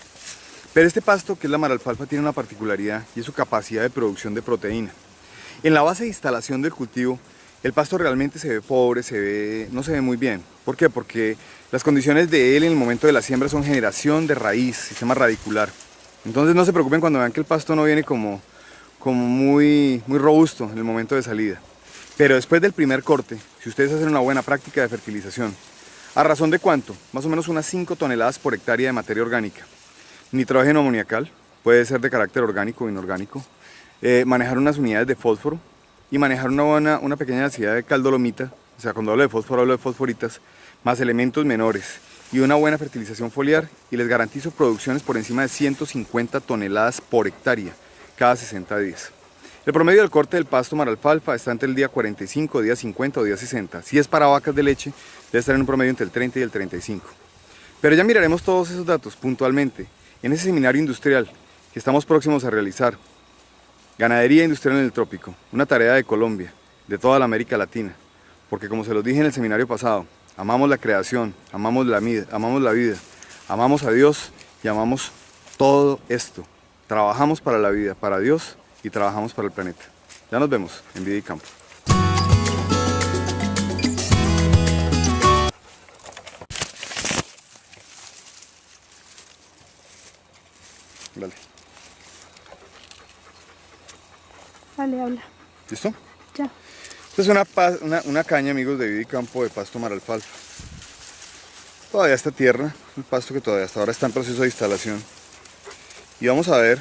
Pero este pasto, que es la maralfalfa, tiene una particularidad y es su capacidad de producción de proteína. En la base de instalación del cultivo, el pasto realmente se ve pobre, no se ve muy bien. ¿Por qué? Porque las condiciones de él en el momento de la siembra son generación de raíz, sistema radicular. Entonces no se preocupen cuando vean que el pasto no viene como muy robusto en el momento de salida. Pero después del primer corte, si ustedes hacen una buena práctica de fertilización, ¿a razón de cuánto? Más o menos unas 5 toneladas por hectárea de materia orgánica. Nitrógeno amoniacal, puede ser de carácter orgánico o inorgánico. Manejar unas unidades de fósforo y manejar una pequeña densidad de caldolomita, o sea, cuando hablo de fósforo hablo de fosforitas, más elementos menores y una buena fertilización foliar, y les garantizo producciones por encima de 150 toneladas por hectárea cada 60 días. El promedio del corte del pasto maralfalfa está entre el día 45, día 50 o día 60. Si es para vacas de leche, debe estar en un promedio entre el 30 y el 35. Pero ya miraremos todos esos datos puntualmente en ese seminario industrial que estamos próximos a realizar. Ganadería industrial en el trópico, una tarea de Colombia, de toda la América Latina. Porque como se los dije en el seminario pasado, amamos la creación, amamos la vida, amamos a Dios y amamos todo esto. Trabajamos para la vida, para Dios, y trabajamos para el planeta. Ya nos vemos en Vida y Campo. Dale. Dale, habla. ¿Listo? Ya. Esta es una caña, amigos, de Vida y Campo de pasto maralfalfa. Todavía está tierra, un pasto que todavía hasta ahora está en proceso de instalación. Y vamos a ver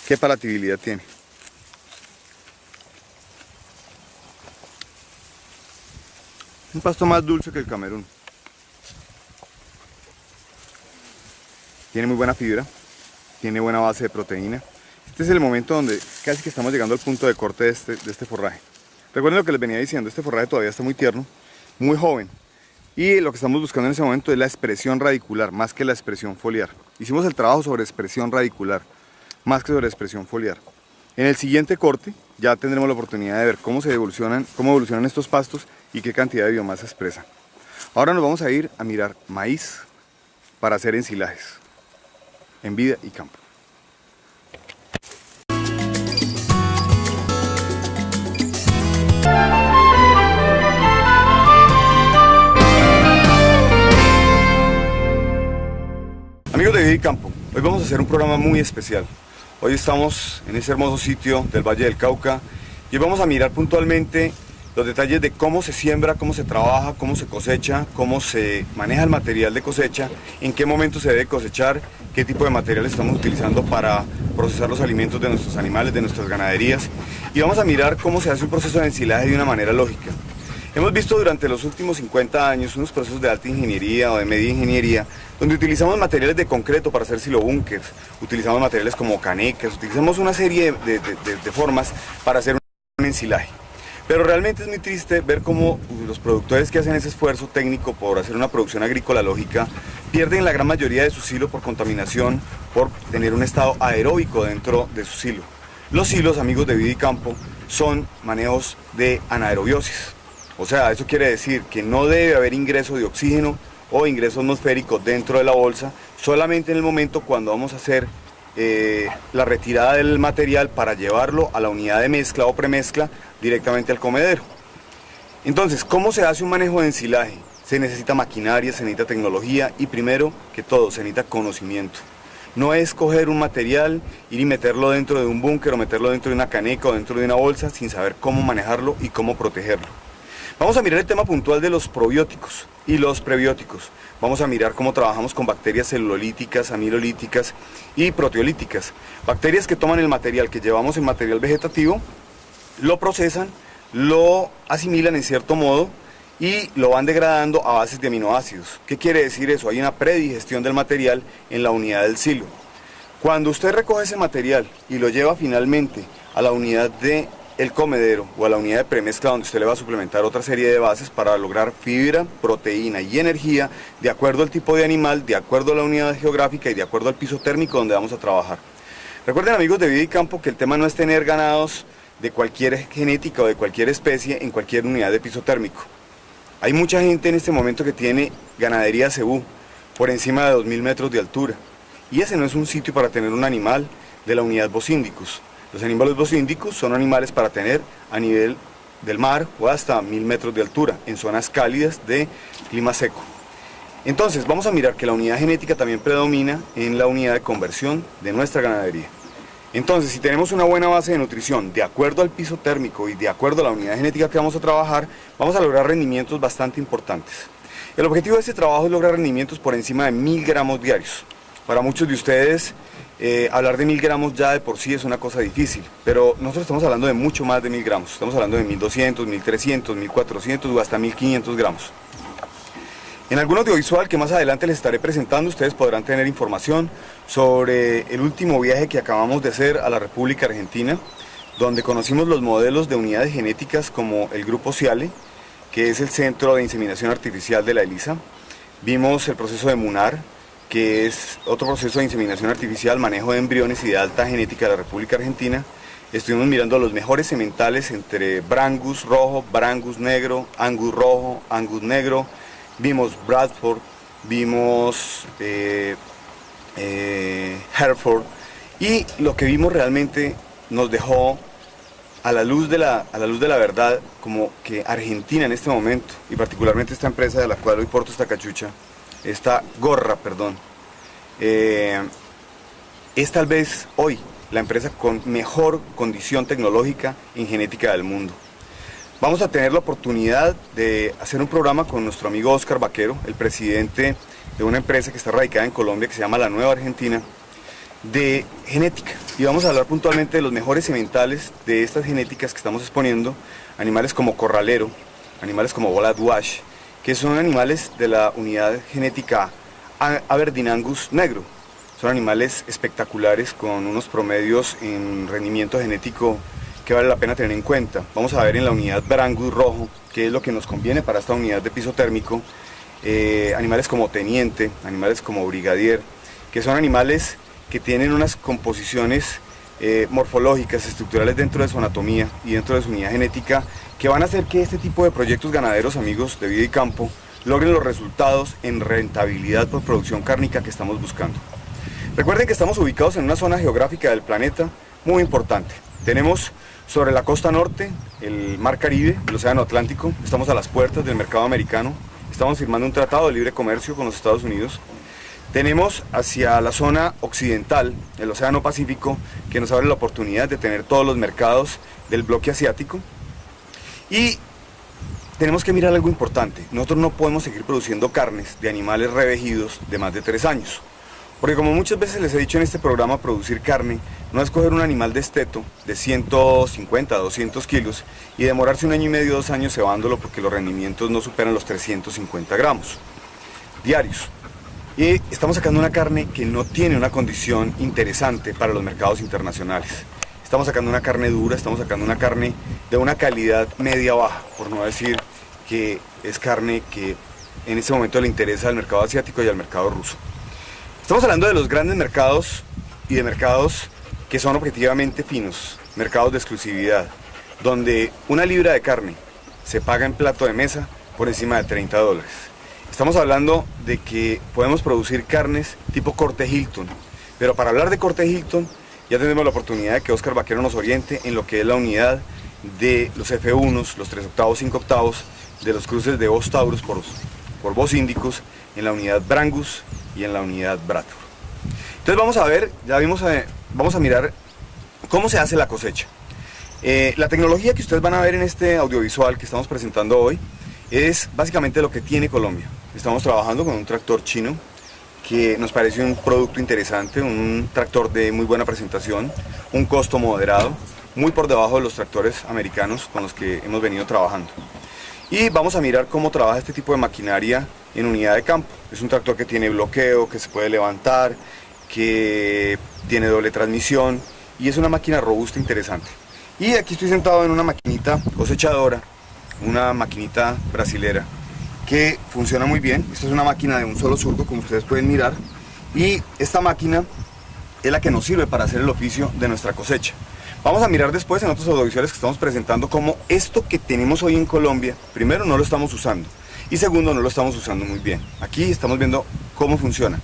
qué palatabilidad tiene. Un pasto más dulce que el Camerún. Tiene muy buena fibra, tiene buena base de proteína. Este es el momento donde casi que estamos llegando al punto de corte de este forraje. Recuerden lo que les venía diciendo, este forraje todavía está muy tierno, muy joven. Y lo que estamos buscando en ese momento es la expresión radicular, más que la expresión foliar. Hicimos el trabajo sobre expresión radicular, más que sobre expresión foliar. En el siguiente corte ya tendremos la oportunidad de ver cómo evolucionan estos pastos y qué cantidad de biomasa expresan. Ahora nos vamos a ir a mirar maíz para hacer ensilajes en Vida y Campo. Amigos de Vida y Campo, hoy vamos a hacer un programa muy especial. Hoy estamos en ese hermoso sitio del Valle del Cauca y hoy vamos a mirar puntualmente los detalles de cómo se siembra, cómo se trabaja, cómo se cosecha, cómo se maneja el material de cosecha, en qué momento se debe cosechar, qué tipo de material estamos utilizando para procesar los alimentos de nuestros animales, de nuestras ganaderías, y vamos a mirar cómo se hace un proceso de ensilaje de una manera lógica. Hemos visto durante los últimos 50 años unos procesos de alta ingeniería o de media ingeniería donde utilizamos materiales de concreto para hacer silobúnkers, utilizamos materiales como canecas, utilizamos una serie de formas para hacer un ensilaje. Pero realmente es muy triste ver cómo los productores que hacen ese esfuerzo técnico por hacer una producción agrícola lógica pierden la gran mayoría de su silo por contaminación, por tener un estado aeróbico dentro de su silo. Los silos, amigos de Vida y Campo, son manejos de anaerobiosis. O sea, eso quiere decir que no debe haber ingreso de oxígeno o ingreso atmosférico dentro de la bolsa, solamente en el momento cuando vamos a hacer la retirada del material para llevarlo a la unidad de mezcla o premezcla directamente al comedero. Entonces, ¿cómo se hace un manejo de ensilaje? Se necesita maquinaria, se necesita tecnología y primero que todo se necesita conocimiento. No es coger un material, ir y meterlo dentro de un búnker o meterlo dentro de una caneca o dentro de una bolsa sin saber cómo manejarlo y cómo protegerlo. Vamos a mirar el tema puntual de los probióticos y los prebióticos. Vamos a mirar cómo trabajamos con bacterias celulolíticas, amilolíticas y proteolíticas. Bacterias que toman el material que llevamos en material vegetativo, lo procesan, lo asimilan en cierto modo y lo van degradando a bases de aminoácidos. ¿Qué quiere decir eso? Hay una predigestión del material en la unidad del silo. Cuando usted recoge ese material y lo lleva finalmente a la unidad de el comedero o a la unidad de premezcla donde usted le va a suplementar otra serie de bases para lograr fibra, proteína y energía de acuerdo al tipo de animal, de acuerdo a la unidad geográfica y de acuerdo al piso térmico donde vamos a trabajar. Recuerden, amigos de Vida y Campo, que el tema no es tener ganados de cualquier genética o de cualquier especie en cualquier unidad de piso térmico. Hay mucha gente en este momento que tiene ganadería cebú por encima de 2000 metros de altura y ese no es un sitio para tener un animal de la unidad Bosíndicus. Los animales bosíndicos son animales para tener a nivel del mar o hasta 1000 metros de altura, en zonas cálidas de clima seco. Entonces, vamos a mirar que la unidad genética también predomina en la unidad de conversión de nuestra ganadería. Entonces, si tenemos una buena base de nutrición de acuerdo al piso térmico y de acuerdo a la unidad genética que vamos a trabajar, vamos a lograr rendimientos bastante importantes. El objetivo de este trabajo es lograr rendimientos por encima de 1000 gramos diarios. Para muchos de ustedes, hablar de 1000 gramos ya de por sí es una cosa difícil, pero nosotros estamos hablando de mucho más de 1000 gramos, estamos hablando de 1200, 1300, 1400 o hasta 1500 gramos. En algún audiovisual que más adelante les estaré presentando, ustedes podrán tener información sobre el último viaje que acabamos de hacer a la República Argentina, donde conocimos los modelos de unidades genéticas como el Grupo Ciale, que es el Centro de Inseminación Artificial de la ELISA. Vimos el proceso de MUNAR, que es otro proceso de inseminación artificial, manejo de embriones y de alta genética de la República Argentina. Estuvimos mirando los mejores sementales entre Brangus rojo, Brangus negro, Angus rojo, Angus negro. Vimos Bradford, vimos Hereford, y lo que vimos realmente nos dejó a la luz de la verdad, como que Argentina en este momento, y particularmente esta empresa de la cual hoy porto esta cachucha, esta gorra, perdón, es tal vez hoy la empresa con mejor condición tecnológica en genética del mundo. Vamos a tener la oportunidad de hacer un programa con nuestro amigo Oscar Vaquero, el presidente de una empresa que está radicada en Colombia que se llama La Nueva Argentina, de genética. Y vamos a hablar puntualmente de los mejores sementales de estas genéticas que estamos exponiendo, animales como corralero, animales como Old Wash, que son animales de la unidad genética Aberdeen Angus negro. Son animales espectaculares con unos promedios en rendimiento genético que vale la pena tener en cuenta. Vamos a ver en la unidad Brangus rojo, que es lo que nos conviene para esta unidad de piso térmico, animales como Teniente, animales como Brigadier, que son animales que tienen unas composiciones morfológicas, estructurales dentro de su anatomía y dentro de su unidad genética, que van a hacer que este tipo de proyectos ganaderos, amigos de Vida y Campo, logren los resultados en rentabilidad por producción cárnica que estamos buscando. Recuerden que estamos ubicados en una zona geográfica del planeta muy importante. Tenemos sobre la costa norte el Mar Caribe, el Océano Atlántico, estamos a las puertas del mercado americano, estamos firmando un tratado de libre comercio con los Estados Unidos. Tenemos hacia la zona occidental, el Océano Pacífico, que nos abre la oportunidad de tener todos los mercados del bloque asiático. Y tenemos que mirar algo importante, nosotros no podemos seguir produciendo carnes de animales revejidos de más de 3 años. Porque como muchas veces les he dicho en este programa, producir carne no es coger un animal de esteto de 150, 200 kilos y demorarse 1 año y medio, 2 años cebándolo porque los rendimientos no superan los 350 gramos diarios. Y estamos sacando una carne que no tiene una condición interesante para los mercados internacionales. Estamos sacando una carne dura, estamos sacando una carne de una calidad media-baja, por no decir que es carne que en este momento le interesa al mercado asiático y al mercado ruso. Estamos hablando de los grandes mercados y de mercados que son objetivamente finos, mercados de exclusividad, donde una libra de carne se paga en plato de mesa por encima de $30. Estamos hablando de que podemos producir carnes tipo corte Hilton, pero para hablar de corte Hilton ya tenemos la oportunidad de que Oscar Vaquero nos oriente en lo que es la unidad de los F1s, los 3/8, 5/8, de los cruces de Bos Taurus por Bos Indicus, en la unidad Brangus y en la unidad Bradford. Entonces vamos a ver, vamos a mirar cómo se hace la cosecha. La tecnología que ustedes van a ver en este audiovisual que estamos presentando hoy es básicamente lo que tiene Colombia. Estamos trabajando con un tractor chino que nos parece un producto interesante, un tractor de muy buena presentación, un costo moderado, muy por debajo de los tractores americanos con los que hemos venido trabajando. Y vamos a mirar cómo trabaja este tipo de maquinaria en unidad de campo. Es un tractor que tiene bloqueo, que se puede levantar, que tiene doble transmisión y es una máquina robusta, interesante. Y aquí estoy sentado en una maquinita cosechadora, una maquinita brasilera que funciona muy bien. Esta es una máquina de un solo surco, como ustedes pueden mirar, y esta máquina es la que nos sirve para hacer el oficio de nuestra cosecha. Vamos a mirar después en otros audiovisuales que estamos presentando cómo esto que tenemos hoy en Colombia, primero no lo estamos usando y segundo no lo estamos usando muy bien. Aquí estamos viendo cómo funciona.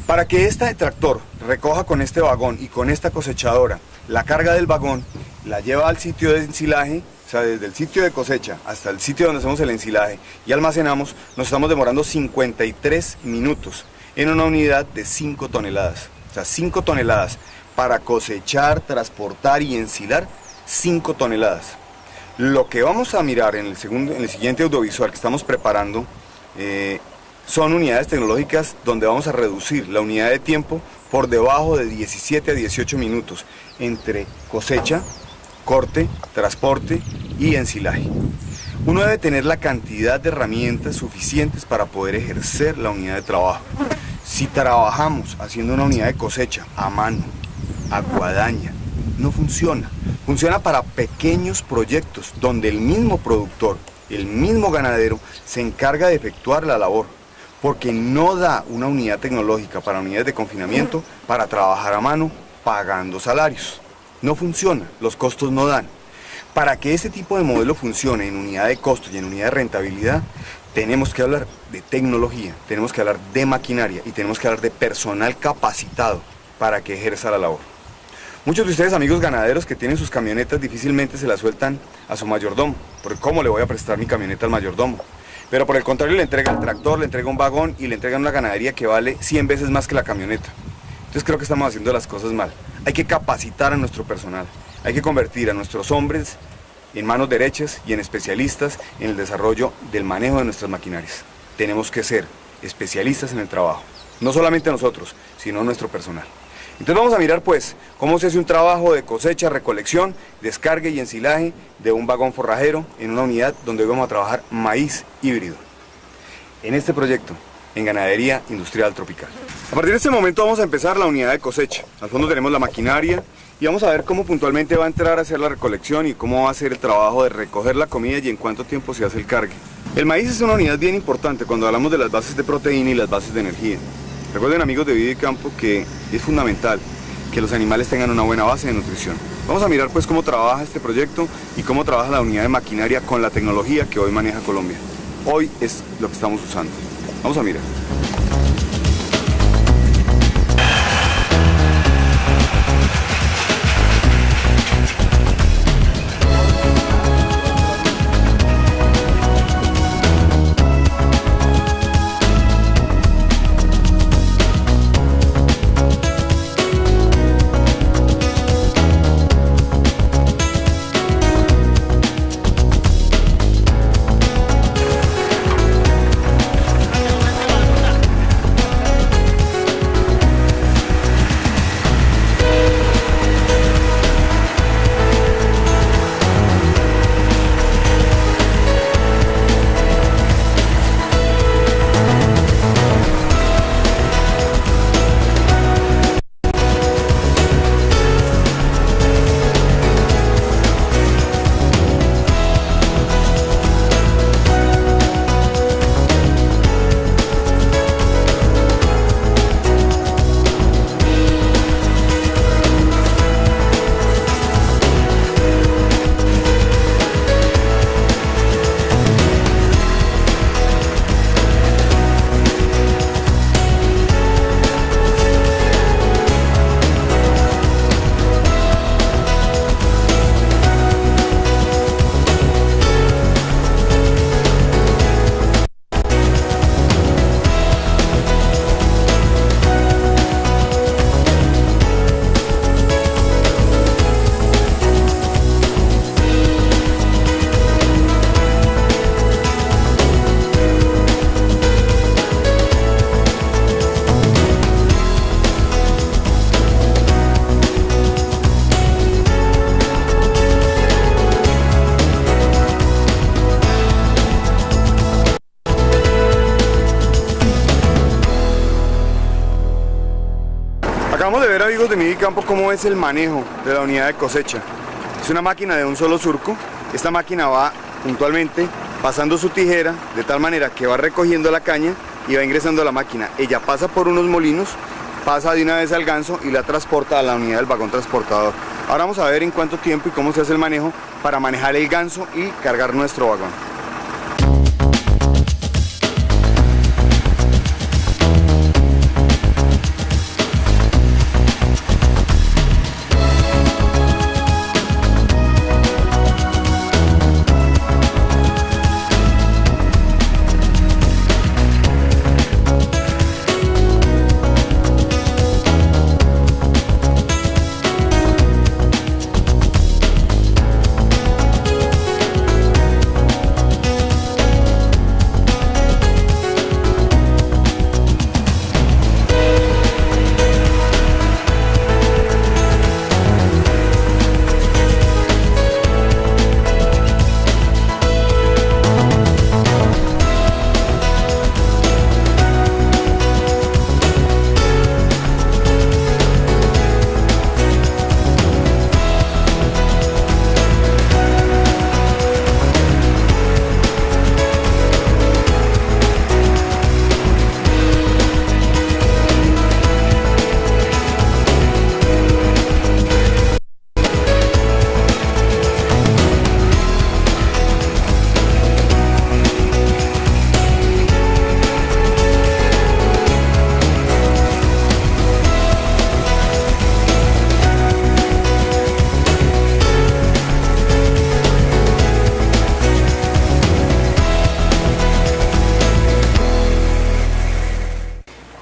Para que este tractor recoja con este vagón y con esta cosechadora la carga del vagón, la lleva al sitio de ensilaje, o sea, desde el sitio de cosecha hasta el sitio donde hacemos el ensilaje y almacenamos, nos estamos demorando 53 minutos en una unidad de 5 toneladas. O sea, 5 toneladas para cosechar, transportar y ensilar 5 toneladas. Lo que vamos a mirar en el siguiente audiovisual que estamos preparando son unidades tecnológicas donde vamos a reducir la unidad de tiempo por debajo de 17 a 18 minutos entre cosecha, corte, transporte y ensilaje. Uno debe tener la cantidad de herramientas suficientes para poder ejercer la unidad de trabajo. Si trabajamos haciendo una unidad de cosecha a mano, a guadaña, no funciona. Funciona para pequeños proyectos donde el mismo productor, el mismo ganadero se encarga de efectuar la labor, porque no da una unidad tecnológica para unidades de confinamiento para trabajar a mano pagando salarios. No funciona, los costos no dan. Para que este tipo de modelo funcione en unidad de costo y en unidad de rentabilidad, tenemos que hablar de tecnología, tenemos que hablar de maquinaria y tenemos que hablar de personal capacitado para que ejerza la labor. Muchos de ustedes, amigos ganaderos que tienen sus camionetas, difícilmente se las sueltan a su mayordomo, porque ¿cómo le voy a prestar mi camioneta al mayordomo? Pero por el contrario le entrega el tractor, le entrega un vagón y le entregan una ganadería que vale 100 veces más que la camioneta. Entonces creo que estamos haciendo las cosas mal. Hay que capacitar a nuestro personal, hay que convertir a nuestros hombres en manos derechas y en especialistas en el desarrollo del manejo de nuestras maquinarias. Tenemos que ser especialistas en el trabajo, no solamente nosotros, sino nuestro personal. Entonces vamos a mirar pues cómo se hace un trabajo de cosecha, recolección, descargue y ensilaje de un vagón forrajero en una unidad donde vamos a trabajar maíz híbrido. En este proyecto, en Ganadería Industrial Tropical. A partir de este momento vamos a empezar la unidad de cosecha. Al fondo tenemos la maquinaria y vamos a ver cómo puntualmente va a entrar a hacer la recolección y cómo va a ser el trabajo de recoger la comida y en cuánto tiempo se hace el cargue. El maíz es una unidad bien importante cuando hablamos de las bases de proteína y las bases de energía. Recuerden, amigos de Vida y Campo, que es fundamental que los animales tengan una buena base de nutrición. Vamos a mirar pues cómo trabaja este proyecto y cómo trabaja la unidad de maquinaria con la tecnología que hoy maneja Colombia. Hoy es lo que estamos usando. Vamos a mirar. Acabamos de ver, amigos de Vida y Campo, cómo es el manejo de la unidad de cosecha. Es una máquina de un solo surco. Esta máquina va puntualmente pasando su tijera de tal manera que va recogiendo la caña y va ingresando a la máquina. Ella pasa por unos molinos, pasa de una vez al ganso y la transporta a la unidad del vagón transportador. Ahora vamos a ver en cuánto tiempo y cómo se hace el manejo para manejar el ganso y cargar nuestro vagón.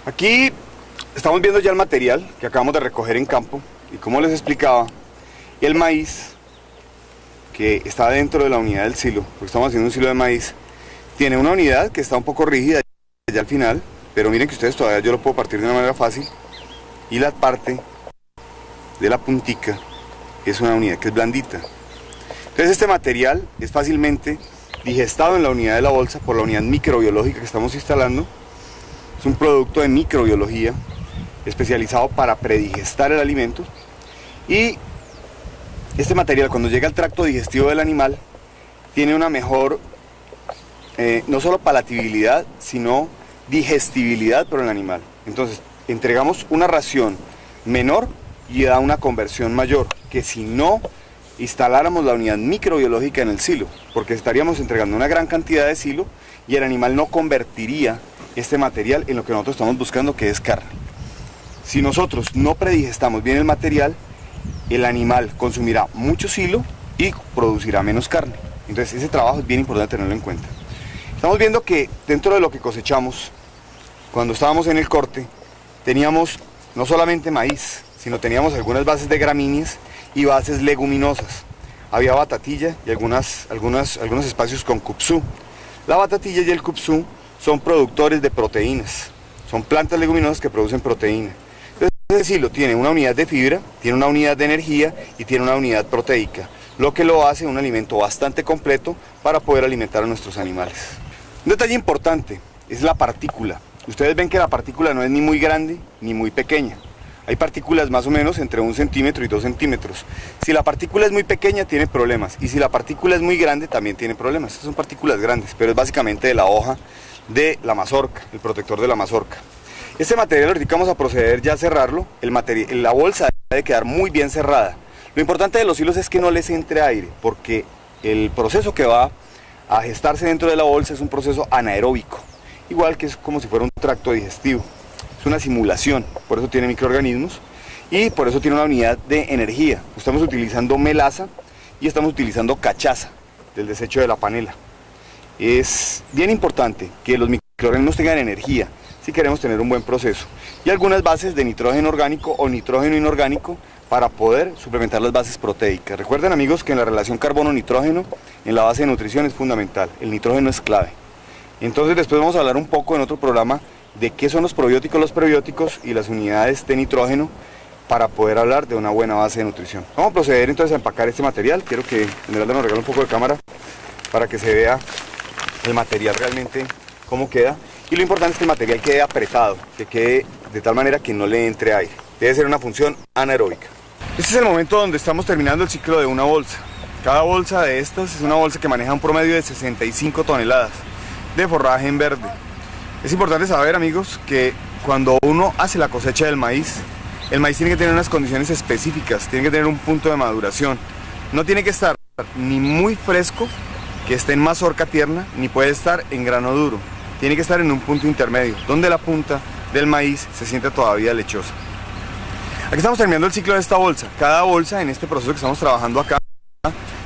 Aquí estamos viendo ya el material que acabamos de recoger en campo y como les explicaba, el maíz que está dentro de la unidad del silo, porque estamos haciendo un silo de maíz, tiene una unidad que está un poco rígida allá al final, pero miren que ustedes todavía yo lo puedo partir de una manera fácil y la parte de la puntica es una unidad que es blandita. Entonces este material es fácilmente digestado en la unidad de la bolsa por la unidad microbiológica que estamos instalando. Es un producto de microbiología especializado para predigestar el alimento, y este material, cuando llega al tracto digestivo del animal, tiene una mejor no solo palatabilidad, sino digestibilidad por el animal. Entonces entregamos una ración menor y da una conversión mayor que si no instaláramos la unidad microbiológica en el silo, porque estaríamos entregando una gran cantidad de silo y el animal no convertiría este material en lo que nosotros estamos buscando, que es carne. Si nosotros no predigestamos bien el material, el animal consumirá mucho silo y producirá menos carne. Entonces ese trabajo es bien importante tenerlo en cuenta. Estamos viendo que dentro de lo que cosechamos, cuando estábamos en el corte, teníamos no solamente maíz, sino teníamos algunas bases de gramíneas y bases leguminosas. Había batatilla y algunos espacios con cupsú. La batatilla y el cupsú son productores de proteínas, son plantas leguminosas que producen proteína. Entonces el silo tiene una unidad de fibra, tiene una unidad de energía y tiene una unidad proteica, lo que lo hace un alimento bastante completo para poder alimentar a nuestros animales. Un detalle importante es la partícula. Ustedes ven que la partícula no es ni muy grande ni muy pequeña. Hay partículas más o menos entre 1 centímetro y 2 centímetros. Si la partícula es muy pequeña, tiene problemas, y si la partícula es muy grande, también tiene problemas. Estas son partículas grandes, pero es básicamente de la hoja de la mazorca, el protector de la mazorca. Este material, ahorita vamos a proceder ya a cerrarlo. La bolsa debe quedar muy bien cerrada. Lo importante de los hilos es que no les entre aire, porque el proceso que va a gestarse dentro de la bolsa es un proceso anaeróbico, igual que es como si fuera un tracto digestivo. Es una simulación, por eso tiene microorganismos y por eso tiene una unidad de energía. Estamos utilizando melaza y estamos utilizando cachaza del desecho de la panela. Es bien importante que los microorganismos tengan energía si queremos tener un buen proceso, y algunas bases de nitrógeno orgánico o nitrógeno inorgánico para poder suplementar las bases proteicas. Recuerden, amigos, que en la relación carbono-nitrógeno en la base de nutrición es fundamental, el nitrógeno es clave. Entonces después vamos a hablar un poco en otro programa de qué son los probióticos, los prebióticos y las unidades de nitrógeno, para poder hablar de una buena base de nutrición. Vamos a proceder entonces a empacar este material. Quiero que Esmeralda nos regale un poco de cámara para que se vea el material realmente cómo queda. Y lo importante es que el material quede apretado, que quede de tal manera que no le entre aire. Debe ser una función anaeróbica. Este es el momento donde estamos terminando el ciclo de una bolsa. Cada bolsa de estas es una bolsa que maneja un promedio de 65 toneladas de forraje en verde. Es importante saber, amigos, que cuando uno hace la cosecha del maíz, el maíz tiene que tener unas condiciones específicas, tiene que tener un punto de maduración. No tiene que estar ni muy fresco, que esté en mazorca tierna, ni puede estar en grano duro. Tiene que estar en un punto intermedio, donde la punta del maíz se siente todavía lechosa. Aquí estamos terminando el ciclo de esta bolsa. Cada bolsa en este proceso que estamos trabajando acá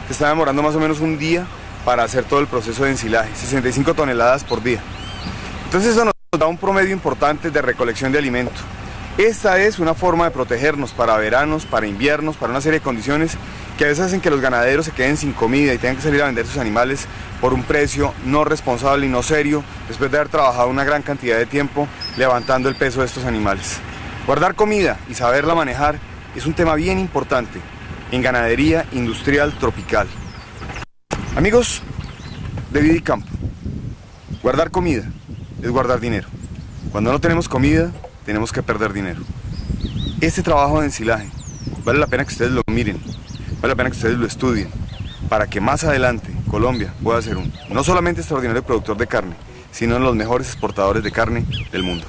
se está demorando más o menos un día para hacer todo el proceso de ensilaje, 65 toneladas por día. Entonces eso nos da un promedio importante de recolección de alimento. Esta es una forma de protegernos para veranos, para inviernos, para una serie de condiciones que a veces hacen que los ganaderos se queden sin comida y tengan que salir a vender sus animales por un precio no responsable y no serio, después de haber trabajado una gran cantidad de tiempo levantando el peso de estos animales. Guardar comida y saberla manejar es un tema bien importante en ganadería industrial tropical. Amigos de Vida y Campo, guardar comida es guardar dinero. Cuando no tenemos comida, tenemos que perder dinero. Este trabajo de ensilaje vale la pena que ustedes lo miren, vale la pena que ustedes lo estudien, para que más adelante Colombia pueda ser un no solamente extraordinario productor de carne, sino uno de los mejores exportadores de carne del mundo.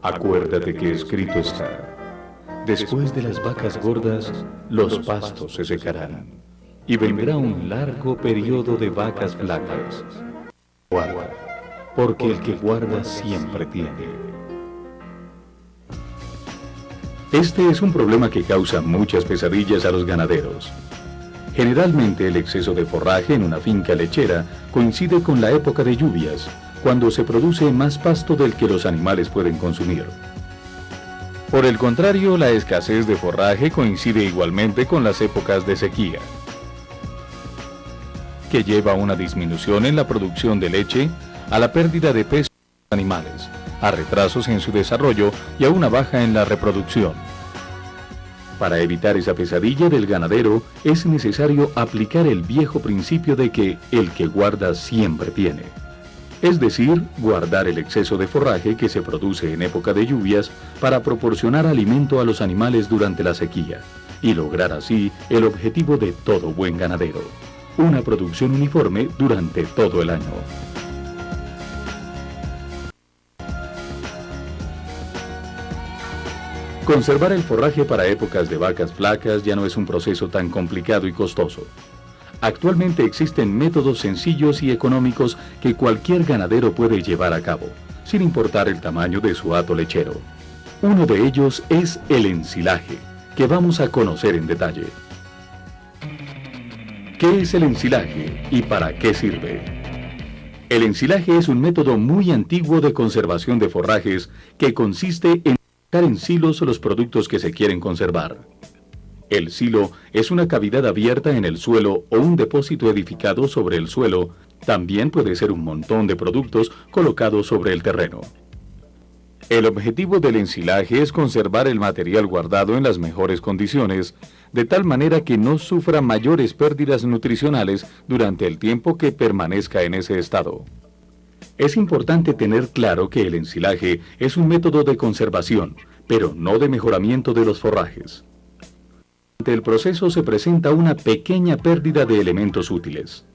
Acuérdate que escrito está: Después de las vacas gordas, los pastos se secarán, y vendrá un largo periodo de vacas flacas. Guarda, porque el que guarda siempre tiene. Este es un problema que causa muchas pesadillas a los ganaderos. Generalmente el exceso de forraje en una finca lechera coincide con la época de lluvias, cuando se produce más pasto del que los animales pueden consumir. Por el contrario, la escasez de forraje coincide igualmente con las épocas de sequía, que lleva a una disminución en la producción de leche, a la pérdida de peso de los animales, a retrasos en su desarrollo y a una baja en la reproducción. Para evitar esa pesadilla del ganadero, es necesario aplicar el viejo principio de que el que guarda siempre tiene. Es decir, guardar el exceso de forraje que se produce en época de lluvias para proporcionar alimento a los animales durante la sequía y lograr así el objetivo de todo buen ganadero: una producción uniforme durante todo el año. Conservar el forraje para épocas de vacas flacas ya no es un proceso tan complicado y costoso. Actualmente existen métodos sencillos y económicos que cualquier ganadero puede llevar a cabo, sin importar el tamaño de su hato lechero. Uno de ellos es el ensilaje, que vamos a conocer en detalle. ¿Qué es el ensilaje y para qué sirve? El ensilaje es un método muy antiguo de conservación de forrajes que consiste en colocar en silos los productos que se quieren conservar. El silo es una cavidad abierta en el suelo o un depósito edificado sobre el suelo. También puede ser un montón de productos colocados sobre el terreno. El objetivo del ensilaje es conservar el material guardado en las mejores condiciones, de tal manera que no sufra mayores pérdidas nutricionales durante el tiempo que permanezca en ese estado. Es importante tener claro que el ensilaje es un método de conservación, pero no de mejoramiento de los forrajes. Durante el proceso se presenta una pequeña pérdida de elementos útiles.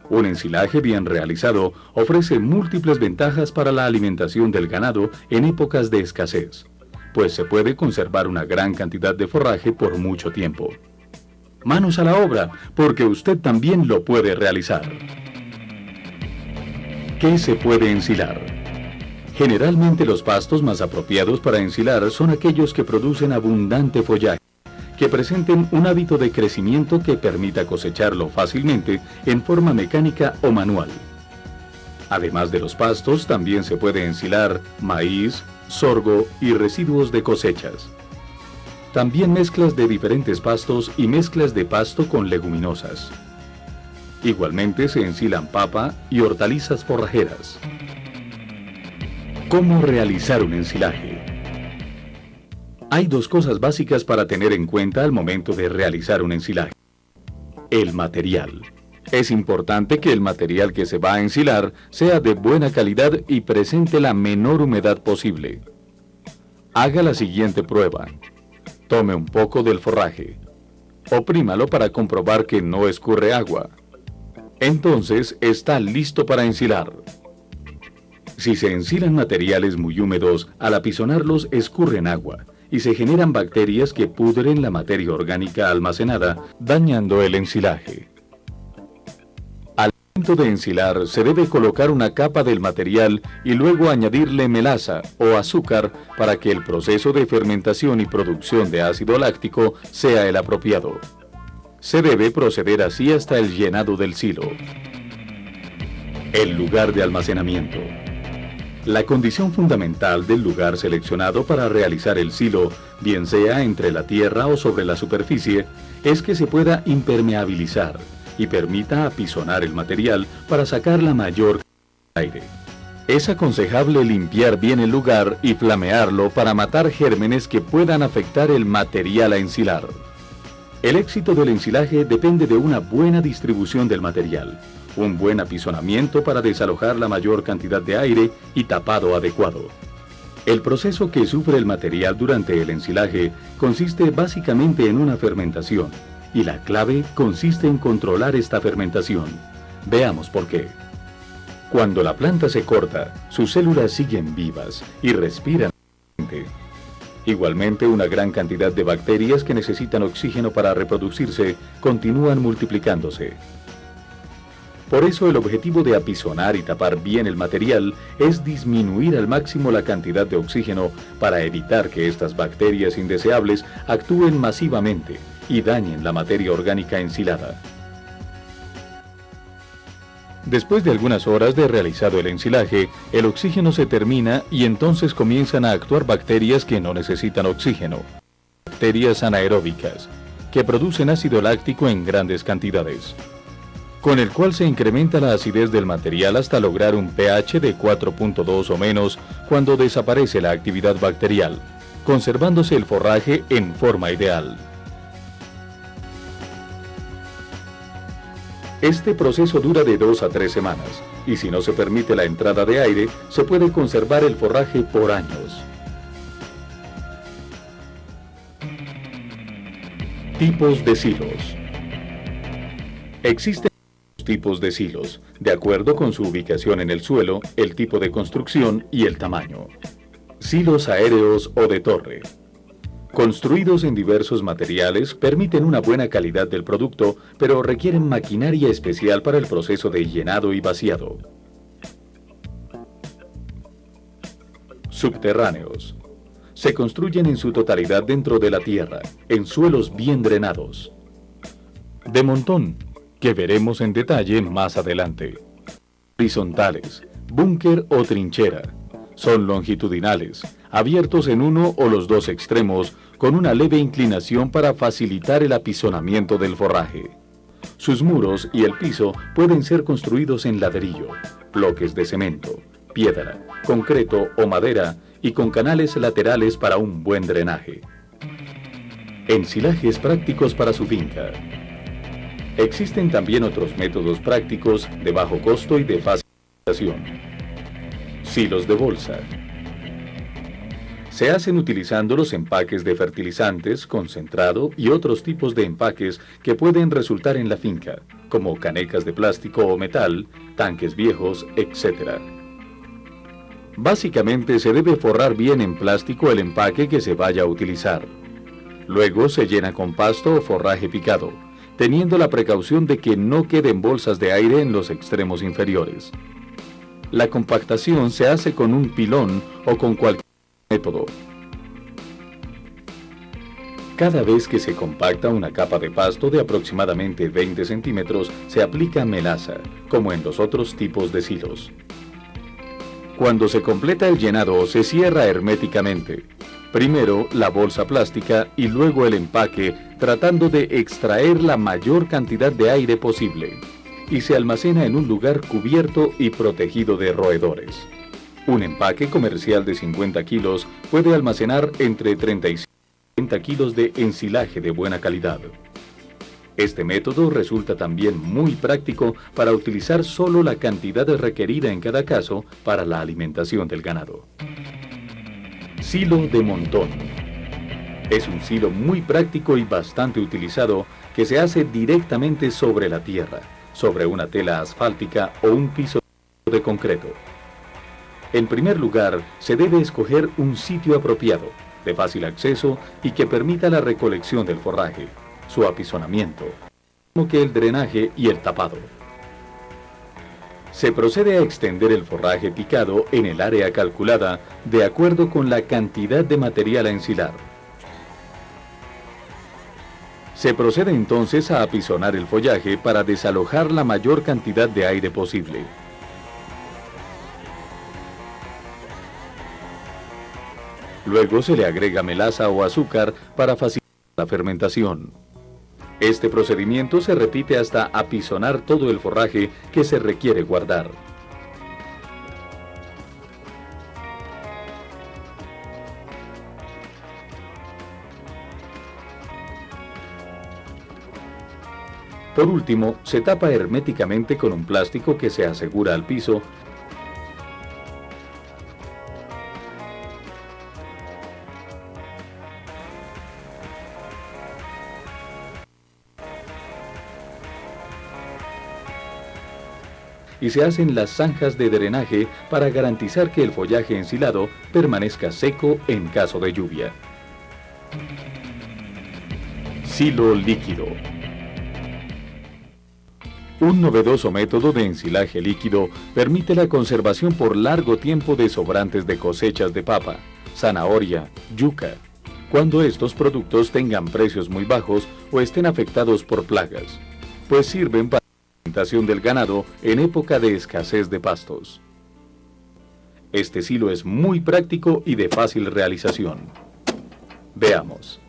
Un ensilaje bien realizado ofrece múltiples ventajas para la alimentación del ganado en épocas de escasez, pues se puede conservar una gran cantidad de forraje por mucho tiempo. Manos a la obra, porque usted también lo puede realizar. ¿Qué se puede ensilar? Generalmente los pastos más apropiados para ensilar son aquellos que producen abundante follaje, que presenten un hábito de crecimiento que permita cosecharlo fácilmente en forma mecánica o manual. Además de los pastos, también se puede ensilar maíz, sorgo y residuos de cosechas. También mezclas de diferentes pastos y mezclas de pasto con leguminosas. Igualmente se ensilan papa y hortalizas forrajeras. ¿Cómo realizar un ensilaje? Hay dos cosas básicas para tener en cuenta al momento de realizar un ensilaje. El material. Es importante que el material que se va a ensilar sea de buena calidad y presente la menor humedad posible. Haga la siguiente prueba. Tome un poco del forraje. Oprímalo para comprobar que no escurre agua. Entonces está listo para ensilar. Si se ensilan materiales muy húmedos, al apisonarlos escurren agua y se generan bacterias que pudren la materia orgánica almacenada, dañando el ensilaje. Al momento de ensilar, se debe colocar una capa del material y luego añadirle melaza o azúcar para que el proceso de fermentación y producción de ácido láctico sea el apropiado. Se debe proceder así hasta el llenado del silo. El lugar de almacenamiento. La condición fundamental del lugar seleccionado para realizar el silo, bien sea entre la tierra o sobre la superficie, es que se pueda impermeabilizar y permita apisonar el material para sacar la mayor cantidad de aire. Es aconsejable limpiar bien el lugar y flamearlo para matar gérmenes que puedan afectar el material a ensilar. El éxito del ensilaje depende de una buena distribución del material, un buen apisonamiento para desalojar la mayor cantidad de aire y tapado adecuado. El proceso que sufre el material durante el ensilaje consiste básicamente en una fermentación, y la clave consiste en controlar esta fermentación. Veamos por qué. Cuando la planta se corta, sus células siguen vivas y respiran. Igualmente, una gran cantidad de bacterias que necesitan oxígeno para reproducirse continúan multiplicándose. Por eso el objetivo de apisonar y tapar bien el material es disminuir al máximo la cantidad de oxígeno para evitar que estas bacterias indeseables actúen masivamente y dañen la materia orgánica ensilada. Después de algunas horas de realizado el ensilaje, el oxígeno se termina y entonces comienzan a actuar bacterias que no necesitan oxígeno. Bacterias anaeróbicas, que producen ácido láctico en grandes cantidades, con el cual se incrementa la acidez del material hasta lograr un pH de 4.2 o menos cuando desaparece la actividad bacterial, conservándose el forraje en forma ideal. Este proceso dura de 2 a 3 semanas, y si no se permite la entrada de aire, se puede conservar el forraje por años. Tipos de silos. Existen tipos de silos, de acuerdo con su ubicación en el suelo, el tipo de construcción y el tamaño. Silos aéreos o de torre. Construidos en diversos materiales, permiten una buena calidad del producto, pero requieren maquinaria especial para el proceso de llenado y vaciado. Subterráneos. Se construyen en su totalidad dentro de la tierra, en suelos bien drenados. De montón, que veremos en detalle más adelante. Horizontales, búnker o trinchera. Son longitudinales, abiertos en uno o los dos extremos, con una leve inclinación para facilitar el apisonamiento del forraje. Sus muros y el piso pueden ser construidos en ladrillo, bloques de cemento, piedra, concreto o madera y con canales laterales para un buen drenaje. Ensilajes prácticos para su finca. Existen también otros métodos prácticos de bajo costo y de fácil implementación. Silos de bolsa. Se hacen utilizando los empaques de fertilizantes, concentrado y otros tipos de empaques que pueden resultar en la finca, como canecas de plástico o metal, tanques viejos, etc. Básicamente se debe forrar bien en plástico el empaque que se vaya a utilizar. Luego se llena con pasto o forraje picado, teniendo la precaución de que no queden bolsas de aire en los extremos inferiores. La compactación se hace con un pilón o con cualquier método. Cada vez que se compacta una capa de pasto de aproximadamente 20 centímetros, se aplica melaza, como en los otros tipos de silos. Cuando se completa el llenado, se cierra herméticamente. Primero la bolsa plástica y luego el empaque, tratando de extraer la mayor cantidad de aire posible, y se almacena en un lugar cubierto y protegido de roedores. Un empaque comercial de 50 kilos puede almacenar entre 35 y 40 kilos de ensilaje de buena calidad. Este método resulta también muy práctico para utilizar solo la cantidad requerida en cada caso para la alimentación del ganado. Silo de montón. Es un silo muy práctico y bastante utilizado que se hace directamente sobre la tierra, sobre una tela asfáltica o un piso de concreto. En primer lugar, se debe escoger un sitio apropiado, de fácil acceso y que permita la recolección del forraje, su apisonamiento, como que el drenaje y el tapado. Se procede a extender el forraje picado en el área calculada de acuerdo con la cantidad de material a ensilar. Se procede entonces a apisonar el follaje para desalojar la mayor cantidad de aire posible. Luego se le agrega melaza o azúcar para facilitar la fermentación. Este procedimiento se repite hasta apisonar todo el forraje que se requiere guardar. Por último, se tapa herméticamente con un plástico que se asegura al piso y se hacen las zanjas de drenaje para garantizar que el follaje ensilado permanezca seco en caso de lluvia. Silo líquido. Un novedoso método de ensilaje líquido permite la conservación por largo tiempo de sobrantes de cosechas de papa, zanahoria, yuca, cuando estos productos tengan precios muy bajos o estén afectados por plagas, pues sirven para la alimentación del ganado en época de escasez de pastos. Este silo es muy práctico y de fácil realización. Veamos.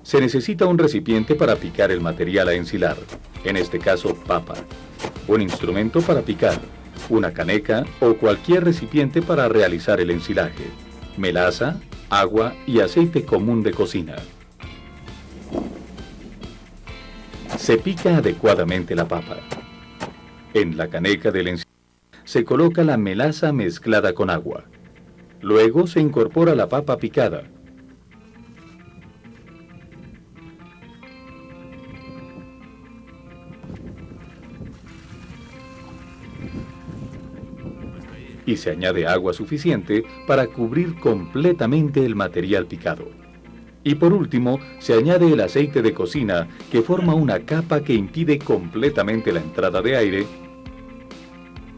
Se necesita un recipiente para picar el material a ensilar, en este caso papa, un instrumento para picar, una caneca o cualquier recipiente para realizar el ensilaje, melaza, agua y aceite común de cocina. Se pica adecuadamente la papa. En la caneca del ensilaje se coloca la melaza mezclada con agua. Luego se incorpora la papa picada. Y se añade agua suficiente para cubrir completamente el material picado. Y por último, se añade el aceite de cocina que forma una capa que impide completamente la entrada de aire.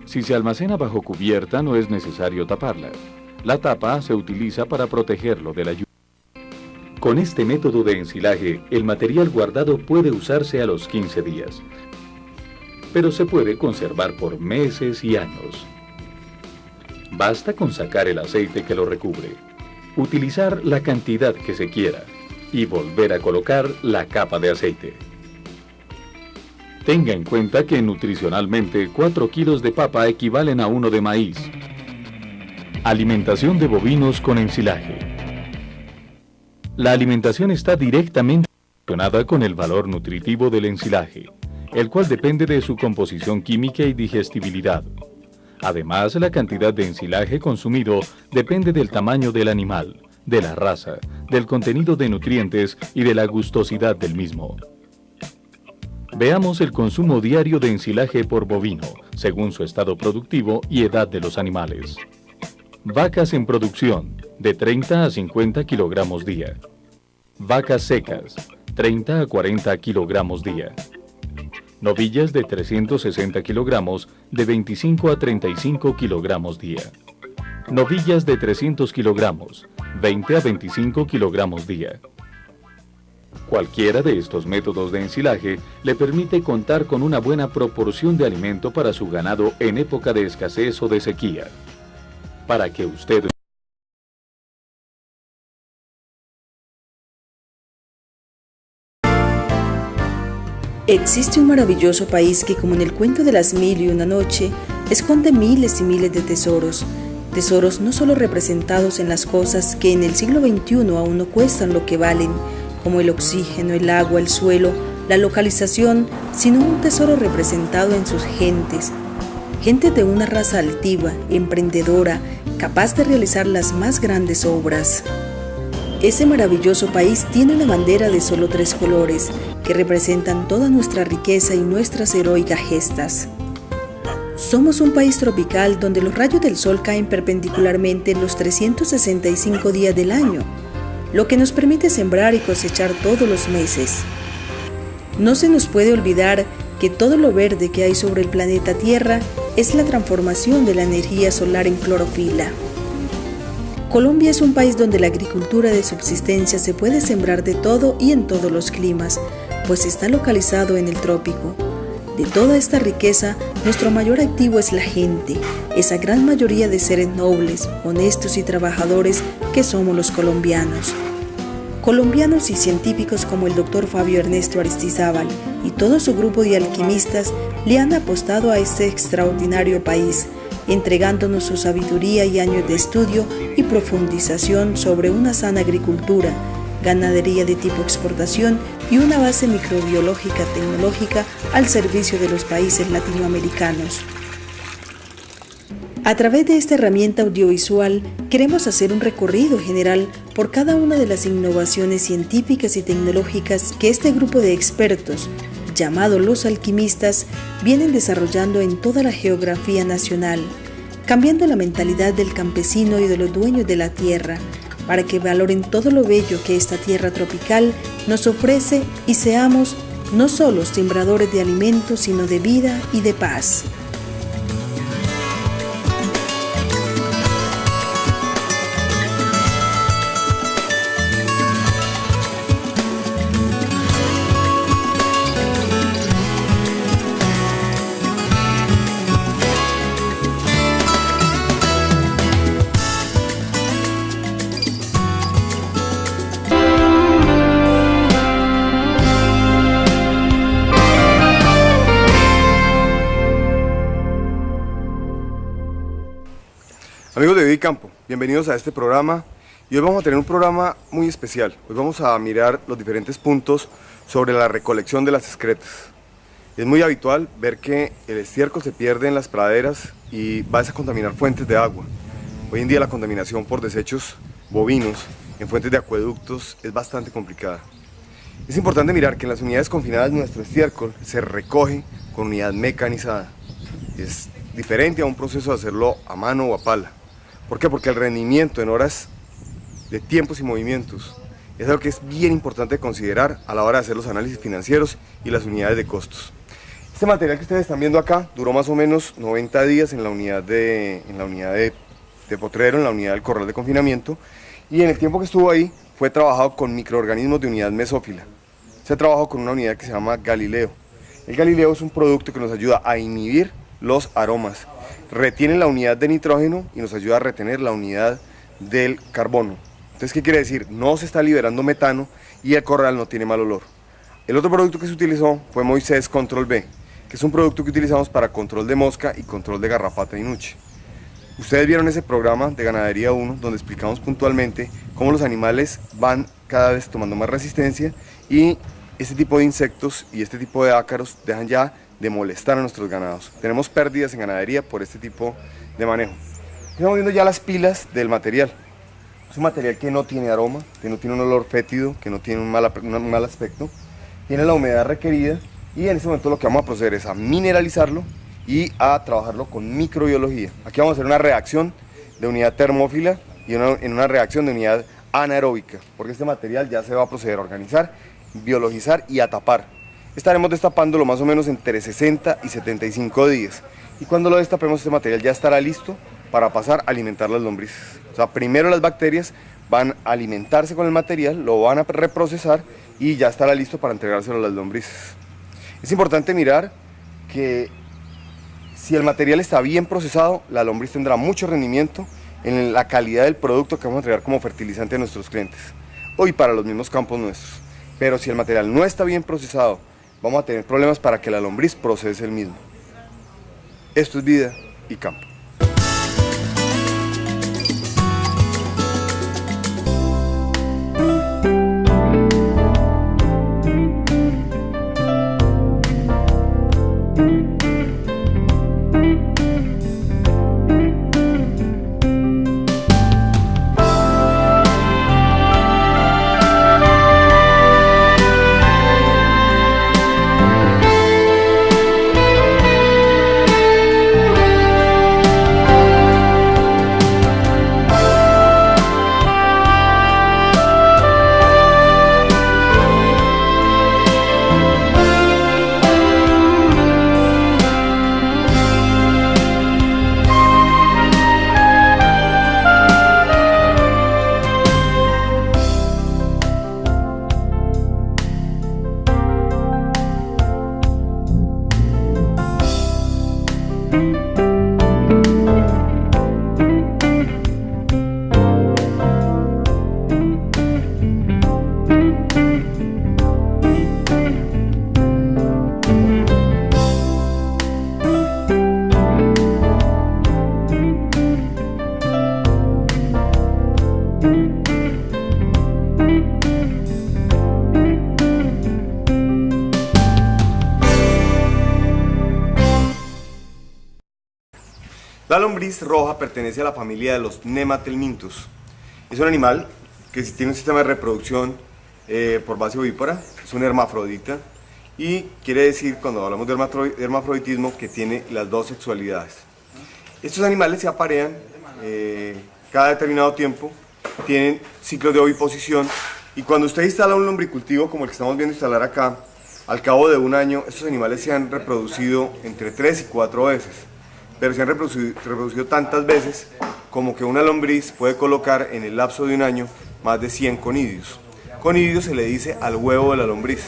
Si se almacena bajo cubierta no es necesario taparla. La tapa se utiliza para protegerlo de la lluvia. Con este método de ensilaje, el material guardado puede usarse a los 15 días, pero se puede conservar por meses y años. Basta con sacar el aceite que lo recubre, utilizar la cantidad que se quiera y volver a colocar la capa de aceite. Tenga en cuenta que nutricionalmente 4 kilos de papa equivalen a 1 de maíz. Alimentación de bovinos con ensilaje. La alimentación está directamente relacionada con el valor nutritivo del ensilaje, el cual depende de su composición química y digestibilidad. Además, la cantidad de ensilaje consumido depende del tamaño del animal, de la raza, del contenido de nutrientes y de la gustosidad del mismo. Veamos el consumo diario de ensilaje por bovino, según su estado productivo y edad de los animales. Vacas en producción, de 30 a 50 kilogramos día. Vacas secas, 30 a 40 kilogramos día. Novillas de 360 kilogramos, de 25 a 35 kilogramos día. Novillas de 300 kilogramos, 20 a 25 kilogramos día. Cualquiera de estos métodos de ensilaje le permite contar con una buena proporción de alimento para su ganado en época de escasez o de sequía. Para que usted Existe un maravilloso país que, como en el cuento de las 1001 noche, esconde miles y miles de tesoros. Tesoros no solo representados en las cosas que en el siglo XXI aún no cuestan lo que valen, como el oxígeno, el agua, el suelo, la localización, sino un tesoro representado en sus gentes. Gentes de una raza altiva, emprendedora, capaz de realizar las más grandes obras. Ese maravilloso país tiene una bandera de solo 3 colores, que representan toda nuestra riqueza y nuestras heroicas gestas. Somos un país tropical donde los rayos del sol caen perpendicularmente en los 365 días del año, lo que nos permite sembrar y cosechar todos los meses. No se nos puede olvidar que todo lo verde que hay sobre el planeta Tierra es la transformación de la energía solar en clorofila. Colombia es un país donde la agricultura de subsistencia se puede sembrar de todo y en todos los climas, pues está localizado en el trópico. De toda esta riqueza, nuestro mayor activo es la gente, esa gran mayoría de seres nobles, honestos y trabajadores que somos los colombianos. Colombianos y científicos como el Dr. Fabio Ernesto Aristizábal y todo su grupo de alquimistas le han apostado a este extraordinario país, entregándonos su sabiduría y años de estudio y profundización sobre una sana agricultura, ganadería de tipo exportación y una base microbiológica tecnológica al servicio de los países latinoamericanos. A través de esta herramienta audiovisual queremos hacer un recorrido general por cada una de las innovaciones científicas y tecnológicas que este grupo de expertos, llamado los alquimistas, vienen desarrollando en toda la geografía nacional, cambiando la mentalidad del campesino y de los dueños de la tierra, para que valoren todo lo bello que esta tierra tropical nos ofrece y seamos no solo sembradores de alimentos, sino de vida y de paz. Amigos de Vida y Campo, bienvenidos a este programa y hoy vamos a tener un programa muy especial. Hoy vamos a mirar los diferentes puntos sobre la recolección de las excretas. Es muy habitual ver que el estiércol se pierde en las praderas y va a contaminar fuentes de agua. Hoy en día la contaminación por desechos bovinos en fuentes de acueductos es bastante complicada. Es importante mirar que en las unidades confinadas nuestro estiércol se recoge con unidad mecanizada. Es diferente a un proceso de hacerlo a mano o a pala. ¿Por qué? Porque el rendimiento en horas de tiempos y movimientos es algo que es bien importante considerar a la hora de hacer los análisis financieros y las unidades de costos. Este material que ustedes están viendo acá duró más o menos 90 días en la unidad de potrero, en la unidad del corral de confinamiento, y en el tiempo que estuvo ahí fue trabajado con microorganismos de unidad mesófila. Se trabajó con una unidad que se llama Galileo. El Galileo es un producto que nos ayuda a inhibir los aromas, retiene la unidad de nitrógeno y nos ayuda a retener la unidad del carbono. Entonces, ¿qué quiere decir? No se está liberando metano y el corral no tiene mal olor. El otro producto que se utilizó fue Moisés Control B, que es un producto que utilizamos para control de mosca y control de garrapata y nuche. Ustedes vieron ese programa de Ganadería 1 donde explicamos puntualmente cómo los animales van cada vez tomando más resistencia y este tipo de insectos y este tipo de ácaros dejan ya de molestar a nuestros ganados. Tenemos pérdidas en ganadería por este tipo de manejo. Estamos viendo ya las pilas del material. Es un material que no tiene aroma, que no tiene un olor fétido, que no tiene un mal aspecto, tiene la humedad requerida y en este momento lo que vamos a proceder es a mineralizarlo y a trabajarlo con microbiología. Aquí vamos a hacer una reacción de unidad termófila y en una reacción de unidad anaeróbica, porque este material ya se va a proceder a organizar, biologizar y a tapar. Estaremos destapándolo más o menos entre 60 y 75 días. Y cuando lo destapemos, este material ya estará listo para pasar a alimentar las lombrices. O sea, primero las bacterias van a alimentarse con el material, lo van a reprocesar y ya estará listo para entregárselo a las lombrices. Es importante mirar que si el material está bien procesado, la lombriz tendrá mucho rendimiento en la calidad del producto que vamos a entregar como fertilizante a nuestros clientes, hoy para los mismos campos nuestros. Pero si el material no está bien procesado, vamos a tener problemas para que la lombriz procese el mismo. Esto es Vida y Campo. La lombriz roja pertenece a la familia de los Nematelminthus. Es un animal que tiene un sistema de reproducción por base ovípara, es un hermafrodita y quiere decir, cuando hablamos de hermafroditismo, que tiene las dos sexualidades. Estos animales se aparean cada determinado tiempo tienen ciclos de oviposición, y cuando usted instala un lombricultivo como el que estamos viendo instalar acá, al cabo de un año estos animales se han reproducido entre 3 y 4 veces, pero se han reproducido tantas veces como que una lombriz puede colocar en el lapso de un año más de 100 conidios. Conidio se le dice al huevo de la lombriz.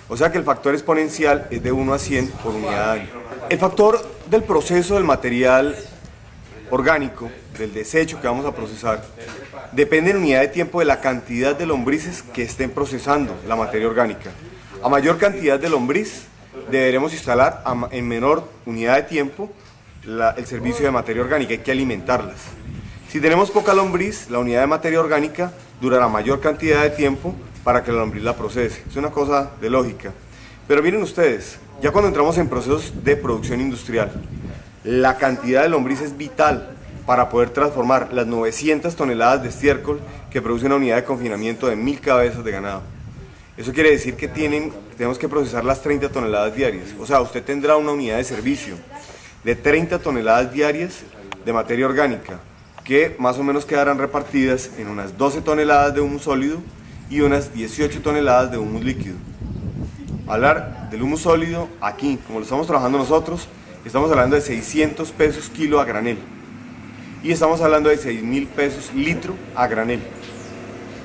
O sea que el factor exponencial es de 1 a 100 por unidad de año. El factor del proceso del material orgánico, del desecho que vamos a procesar, depende en unidad de tiempo de la cantidad de lombrices que estén procesando la materia orgánica. A mayor cantidad de lombriz, deberemos instalar en menor unidad de tiempo el servicio de materia orgánica, hay que alimentarlas. Si tenemos poca lombriz, la unidad de materia orgánica durará mayor cantidad de tiempo para que la lombriz la procese. Es una cosa de lógica. Pero miren ustedes, ya cuando entramos en procesos de producción industrial, la cantidad de lombriz es vital para poder transformar las 900 toneladas de estiércol que produce una unidad de confinamiento de 1000 cabezas de ganado. Eso quiere decir que tenemos que procesar las 30 toneladas diarias. O sea, usted tendrá una unidad de servicio de 30 toneladas diarias de materia orgánica, que más o menos quedarán repartidas en unas 12 toneladas de humus sólido y unas 18 toneladas de humus líquido. Hablar del humus sólido aquí, como lo estamos trabajando nosotros, estamos hablando de 600 pesos kilo a granel y estamos hablando de 6.000 pesos litro a granel.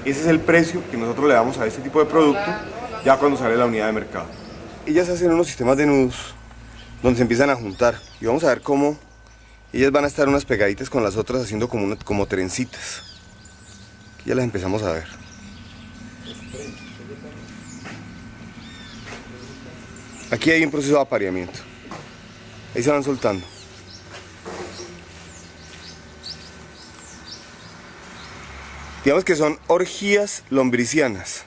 Ese es el precio que nosotros le damos a este tipo de producto ya cuando sale la unidad de mercado. Ellas hacen unos sistemas de nudos donde se empiezan a juntar y vamos a ver cómo ellas van a estar unas pegaditas con las otras haciendo como trencitas. Aquí ya las empezamos a ver. Aquí hay un proceso de apareamiento. Ahí se van soltando. Digamos que son orgías lombricianas.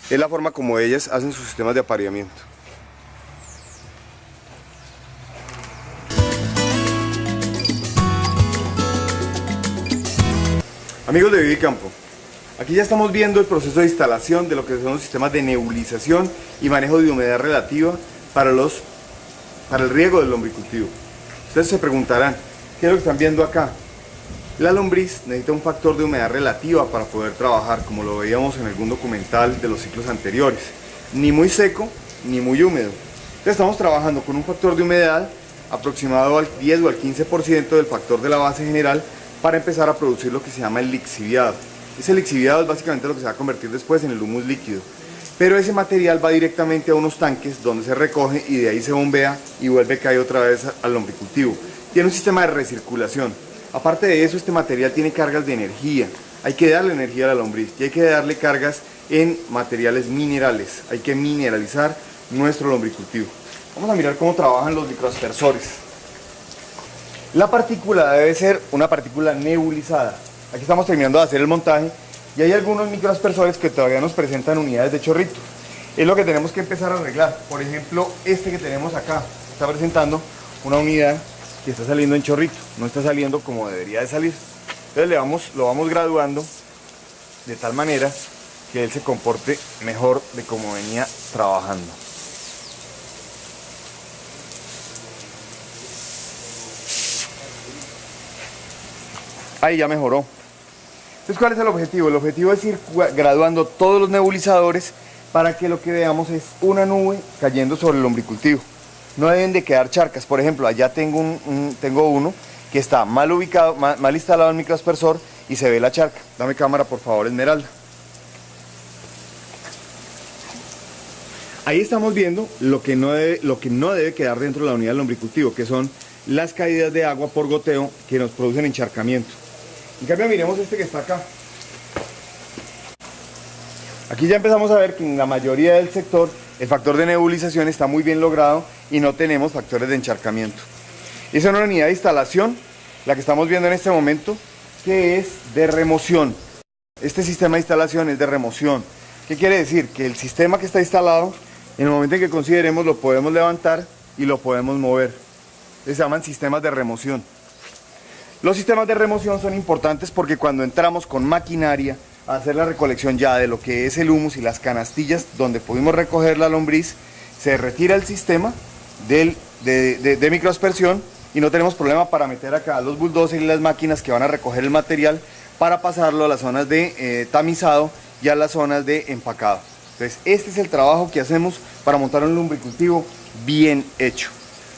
Es la forma como ellas hacen sus sistemas de apareamiento. Amigos de Vivicampo, aquí ya estamos viendo el proceso de instalación de lo que son los sistemas de nebulización y manejo de humedad relativa para el riego del lombricultivo. Ustedes se preguntarán, ¿qué es lo que están viendo acá? La lombriz necesita un factor de humedad relativa para poder trabajar, como lo veíamos en algún documental de los ciclos anteriores. Ni muy seco, ni muy húmedo. Entonces estamos trabajando con un factor de humedad aproximado al 10 o al 15% del factor de la base general para empezar a producir lo que se llama el lixiviado. Ese lixiviado es básicamente lo que se va a convertir después en el humus líquido. Pero ese material va directamente a unos tanques donde se recoge y de ahí se bombea y vuelve a caer otra vez al lombricultivo. Tiene un sistema de recirculación. Aparte de eso, este material tiene cargas de energía. Hay que darle energía a la lombriz y hay que darle cargas en materiales minerales. Hay que mineralizar nuestro lombricultivo. Vamos a mirar cómo trabajan los microaspersores. La partícula debe ser una partícula nebulizada. Aquí estamos terminando de hacer el montaje y hay algunos microaspersores que todavía nos presentan unidades de chorrito. Es lo que tenemos que empezar a arreglar. Por ejemplo, este que tenemos acá está presentando una unidad que está saliendo en chorrito, no está saliendo como debería de salir. Entonces lo vamos graduando de tal manera que él se comporte mejor de como venía trabajando. Ahí ya mejoró. Entonces, ¿cuál es el objetivo? El objetivo es ir graduando todos los nebulizadores para que lo que veamos es una nube cayendo sobre el lombricultivo. No deben de quedar charcas. Por ejemplo, allá tengo uno que está mal ubicado, mal instalado el microaspersor y se ve la charca. Dame cámara, por favor, Esmeralda. Ahí estamos viendo lo que no debe quedar dentro de la unidad del lombricultivo, que son las caídas de agua por goteo que nos producen encharcamiento. En cambio, miremos este que está acá. Aquí ya empezamos a ver que en la mayoría del sector el factor de nebulización está muy bien logrado y no tenemos factores de encharcamiento. Esa es una unidad de instalación, la que estamos viendo en este momento, que es de remoción. Este sistema de instalación es de remoción. ¿Qué quiere decir? Que el sistema que está instalado, en el momento en que consideremos, lo podemos levantar y lo podemos mover. Se llaman sistemas de remoción. Los sistemas de remoción son importantes porque cuando entramos con maquinaria a hacer la recolección ya de lo que es el humus y las canastillas donde pudimos recoger la lombriz, se retira el sistema de microaspersión y no tenemos problema para meter acá los bulldozers y las máquinas que van a recoger el material para pasarlo a las zonas de tamizado y a las zonas de empacado. Entonces este es el trabajo que hacemos para montar un lumbricultivo bien hecho.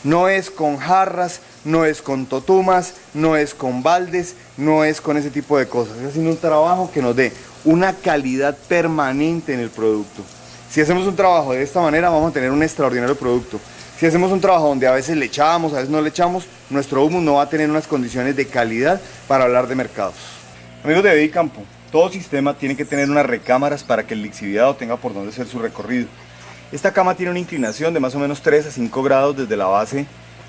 No es con jarras, no es con totumas, no es con baldes, no es con ese tipo de cosas. Es haciendo un trabajo que nos dé una calidad permanente en el producto. Si hacemos un trabajo de esta manera, vamos a tener un extraordinario producto. Si hacemos un trabajo donde a veces le echamos, a veces no le echamos, nuestro humus no va a tener unas condiciones de calidad para hablar de mercados. Amigos de Vidicampo, todo sistema tiene que tener unas recámaras para que el lixiviado tenga por dónde hacer su recorrido. Esta cama tiene una inclinación de más o menos 3 a 5 grados desde la base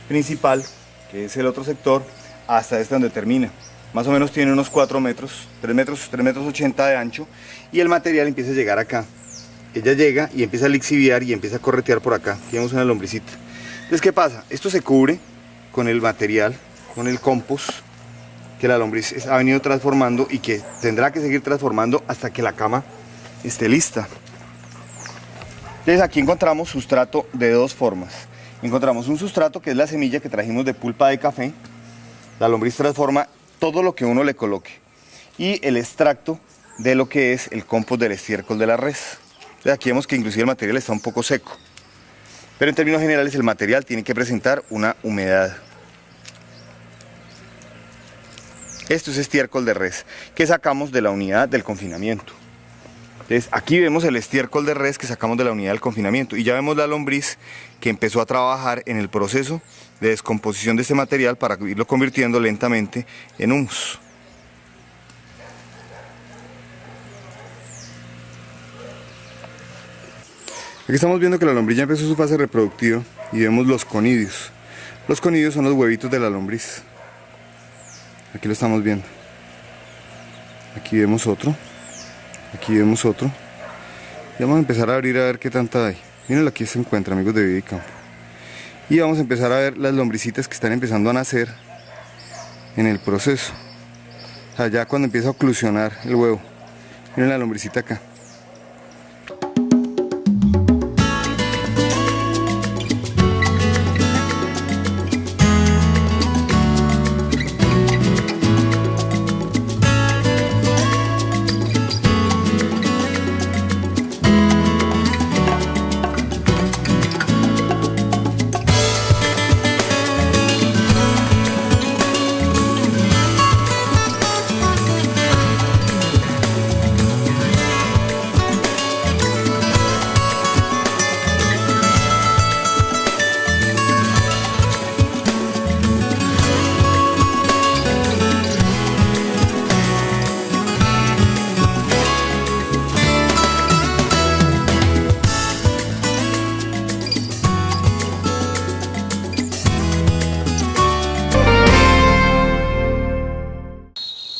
principal, que es el otro sector, hasta este donde termina. Más o menos tiene unos 4 metros, 3 metros 80 de ancho, y el material empieza a llegar acá. Ella llega y empieza a lixiviar y empieza a corretear por acá. Aquí vemos una lombricita. Entonces, ¿qué pasa? Esto se cubre con el material, con el compost que la lombriz ha venido transformando y que tendrá que seguir transformando hasta que la cama esté lista. Entonces aquí encontramos sustrato de dos formas. Encontramos un sustrato que es la semilla que trajimos de pulpa de café. La lombriz transforma todo lo que uno le coloque. Y el extracto de lo que es el compost del estiércol de la res. Entonces aquí vemos que inclusive el material está un poco seco. Pero en términos generales el material tiene que presentar una humedad. Esto es estiércol de res que sacamos de la unidad del confinamiento. Entonces aquí vemos el estiércol de res que sacamos de la unidad del confinamiento y ya vemos la lombriz que empezó a trabajar en el proceso de descomposición de este material para irlo convirtiendo lentamente en humus. Aquí estamos viendo que la lombriz ya empezó su fase reproductiva y vemos los conidios. Los conidios son los huevitos de la lombriz. Aquí lo estamos viendo. Aquí vemos otro. Aquí vemos otro. Y vamos a empezar a abrir a ver qué tanta hay. Miren, aquí se encuentra, amigos de Vidicampo. Y vamos a empezar a ver las lombricitas que están empezando a nacer en el proceso. O sea, ya cuando empieza a oclusionar el huevo. Miren la lombricita acá.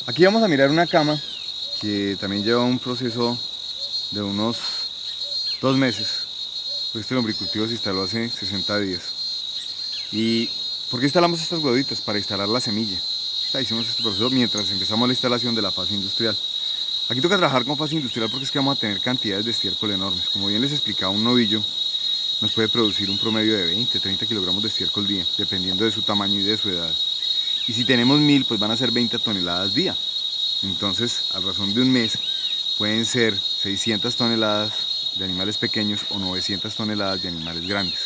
Aquí vamos a mirar una cama que también lleva un proceso de unos 2 meses. Este lombricultivo se instaló hace 60 días. ¿Y por qué instalamos estas huevitas? Para instalar la semilla. Hicimos este proceso mientras empezamos la instalación de la fase industrial. Aquí toca trabajar con fase industrial porque es que vamos a tener cantidades de estiércol enormes. Como bien les explicaba, un novillo nos puede producir un promedio de 20-30 kilogramos de estiércol día, dependiendo de su tamaño y de su edad. Y si tenemos 1000, pues van a ser 20 toneladas día. Entonces, a razón de un mes, pueden ser 600 toneladas de animales pequeños o 900 toneladas de animales grandes.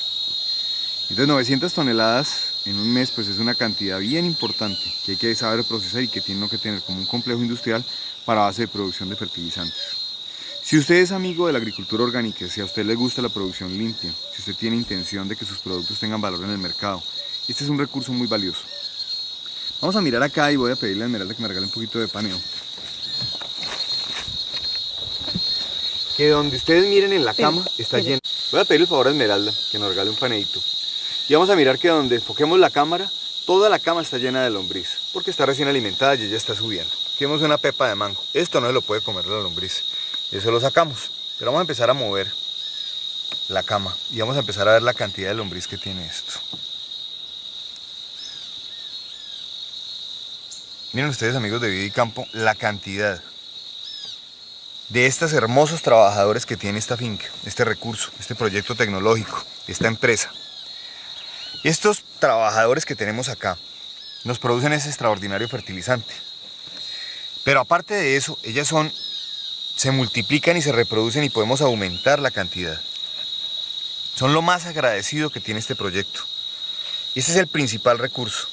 Entonces, 900 toneladas en un mes, pues es una cantidad bien importante que hay que saber procesar y que tiene que tener como un complejo industrial para base de producción de fertilizantes. Si usted es amigo de la agricultura orgánica, si a usted le gusta la producción limpia, si usted tiene intención de que sus productos tengan valor en el mercado, este es un recurso muy valioso. Vamos a mirar acá y voy a pedirle a Esmeralda que me regale un poquito de paneo. Que donde ustedes miren en la cama está lleno. Voy a pedirle el favor a Esmeralda que nos regale un paneito. Y vamos a mirar que donde enfoquemos la cámara, toda la cama está llena de lombriz, porque está recién alimentada y ella está subiendo. Aquí vemos una pepa de mango. Esto no se lo puede comer la lombriz. Eso lo sacamos. Pero vamos a empezar a mover la cama y vamos a empezar a ver la cantidad de lombriz que tiene esto. Miren ustedes, amigos de Vidicampo, la cantidad de estos hermosos trabajadores que tiene esta finca, este recurso, este proyecto tecnológico, esta empresa. Estos trabajadores que tenemos acá nos producen ese extraordinario fertilizante. Pero aparte de eso, se multiplican y se reproducen y podemos aumentar la cantidad. Son lo más agradecido que tiene este proyecto. Y ese es el principal recurso.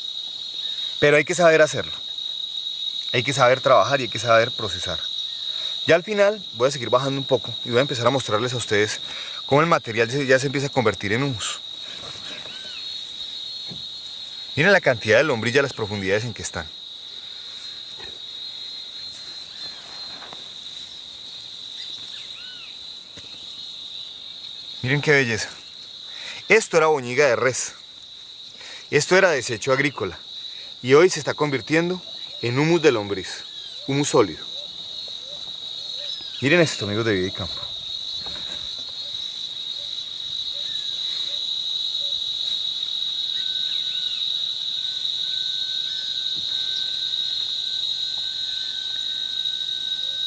Pero hay que saber hacerlo. Hay que saber trabajar y hay que saber procesar. Ya al final voy a seguir bajando un poco y voy a empezar a mostrarles a ustedes cómo el material ya se empieza a convertir en humus. Miren la cantidad de lombriz y las profundidades en que están. Miren qué belleza. Esto era boñiga de res. Esto era desecho agrícola. Y hoy se está convirtiendo en humus de lombriz. Humus sólido. Miren esto, amigos de Vida y Campo.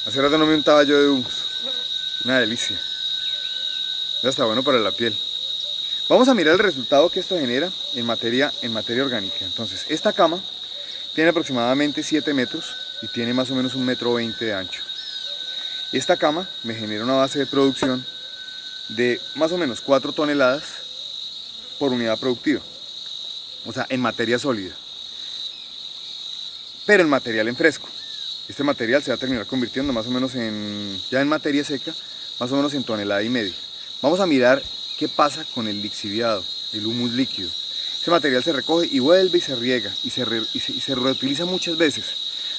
Hace rato no me untaba yo de humus. Una delicia. Ya está bueno para la piel. Vamos a mirar el resultado que esto genera en materia orgánica. Entonces, esta cama tiene aproximadamente 7 metros y tiene más o menos 1,20 metros de ancho. Esta cama me genera una base de producción de más o menos 4 toneladas por unidad productiva. O sea, en materia sólida. Pero en material en fresco. Este material se va a terminar convirtiendo más o menos ya en materia seca, más o menos en 1,5 toneladas. Vamos a mirar qué pasa con el lixiviado, el humus líquido. Este material se recoge y vuelve y se riega y se reutiliza muchas veces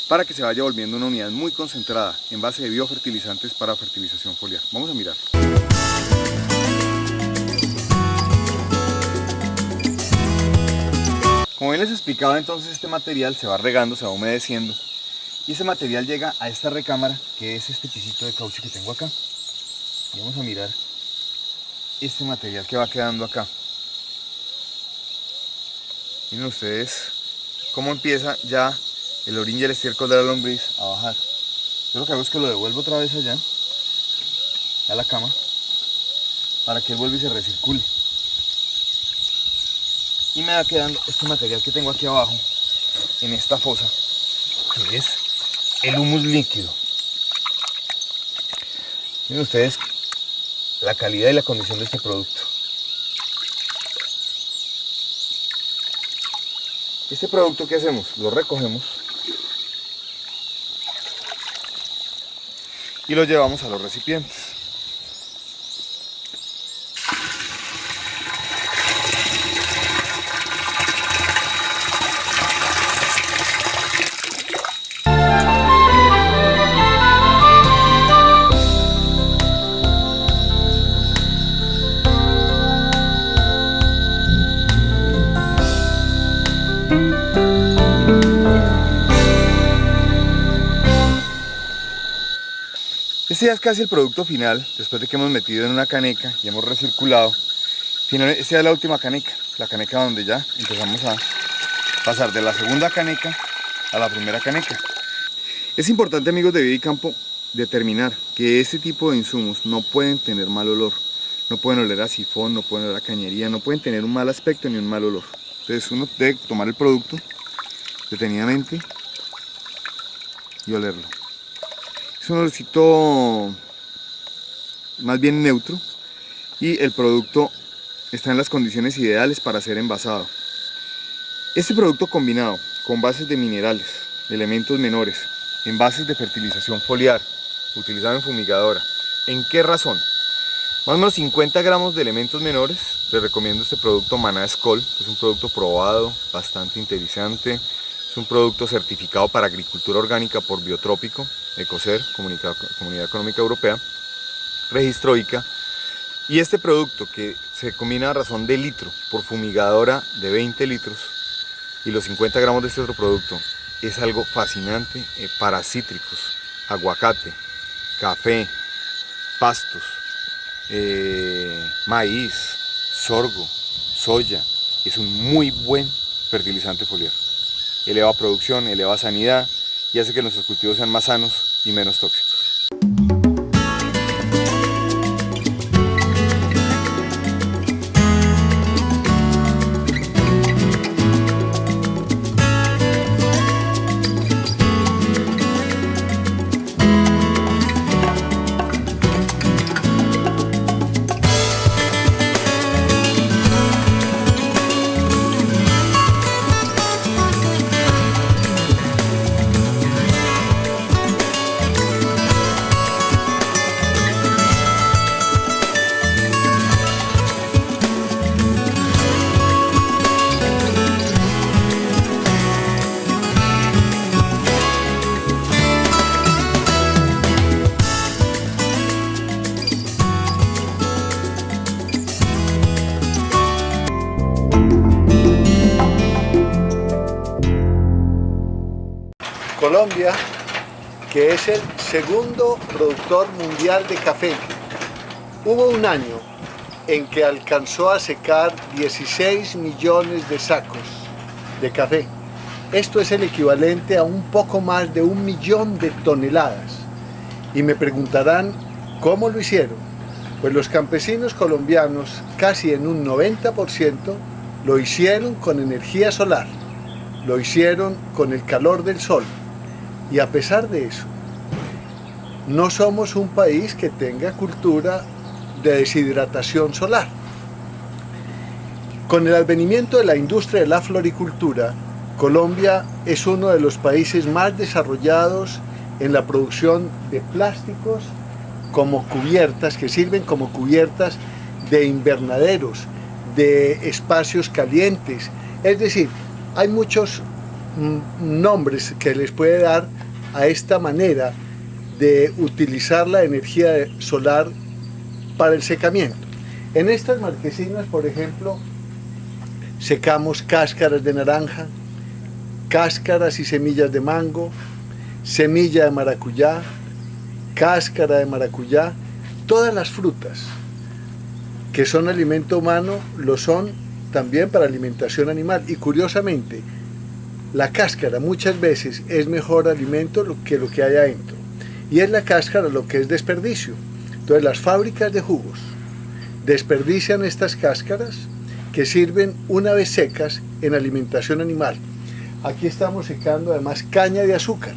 para que se vaya volviendo una unidad muy concentrada en base de biofertilizantes para fertilización foliar. Vamos a mirar. Como bien les explicaba, entonces este material se va regando, se va humedeciendo y ese material llega a esta recámara, que es este pisito de caucho que tengo acá. Y vamos a mirar este material que va quedando acá. Miren ustedes cómo empieza ya el orín y el estiércol de la lombriz a bajar. Yo lo que hago es que lo devuelvo otra vez allá, a la cama, para que él vuelva y se recircule. Y me va quedando este material que tengo aquí abajo, en esta fosa, que es el humus líquido. Miren ustedes la calidad y la condición de este producto. Este producto, ¿qué hacemos? Lo recogemos y lo llevamos a los recipientes. Este ya es casi el producto final, después de que hemos metido en una caneca y hemos recirculado. Esta es la última caneca, la caneca donde ya empezamos a pasar de la segunda caneca a la primera caneca. Es importante, amigos de Vida y Campo, determinar que este tipo de insumos no pueden tener mal olor. No pueden oler a sifón, no pueden oler a cañería, no pueden tener un mal aspecto ni un mal olor. Entonces uno debe tomar el producto detenidamente y olerlo. Es un olorcito más bien neutro y el producto está en las condiciones ideales para ser envasado. Este producto combinado con bases de minerales, elementos menores, envases de fertilización foliar, utilizado en fumigadora. ¿En qué razón? Más o menos 50 gramos de elementos menores. Les recomiendo este producto Maná Skol, que es un producto probado, bastante interesante. Es un producto certificado para agricultura orgánica por Biotrópico, Ecocer, Comunidad Económica Europea, Registro ICA. Y este producto, que se combina a razón de litro por fumigadora de 20 litros y los 50 gramos de este otro producto, es algo fascinante para cítricos, aguacate, café, pastos, maíz, sorgo, soya. Es un muy buen fertilizante foliar. Eleva producción, eleva sanidad y hace que nuestros cultivos sean más sanos y menos tóxicos. Colombia, que es el segundo productor mundial de café, hubo un año en que alcanzó a secar 16 millones de sacos de café. Esto es el equivalente a un poco más de 1 millón de toneladas. Y me preguntarán, ¿cómo lo hicieron? Pues los campesinos colombianos, casi en un 90%, lo hicieron con energía solar, lo hicieron con el calor del sol. Y a pesar de eso, no somos un país que tenga cultura de deshidratación solar. Con el advenimiento de la industria de la floricultura, Colombia es uno de los países más desarrollados en la producción de plásticos como cubiertas, que sirven como cubiertas de invernaderos, de espacios calientes. Es decir, hay muchos nombres que les puede dar a esta manera de utilizar la energía solar para el secamiento. En estas marquesinas, por ejemplo, secamos cáscaras de naranja, cáscaras y semillas de mango, semilla de maracuyá, cáscara de maracuyá, todas las frutas que son alimento humano lo son también para alimentación animal. Y curiosamente, la cáscara muchas veces es mejor alimento que lo que hay adentro. Y es la cáscara lo que es desperdicio. Entonces las fábricas de jugos desperdician estas cáscaras que sirven una vez secas en alimentación animal. Aquí estamos secando además caña de azúcar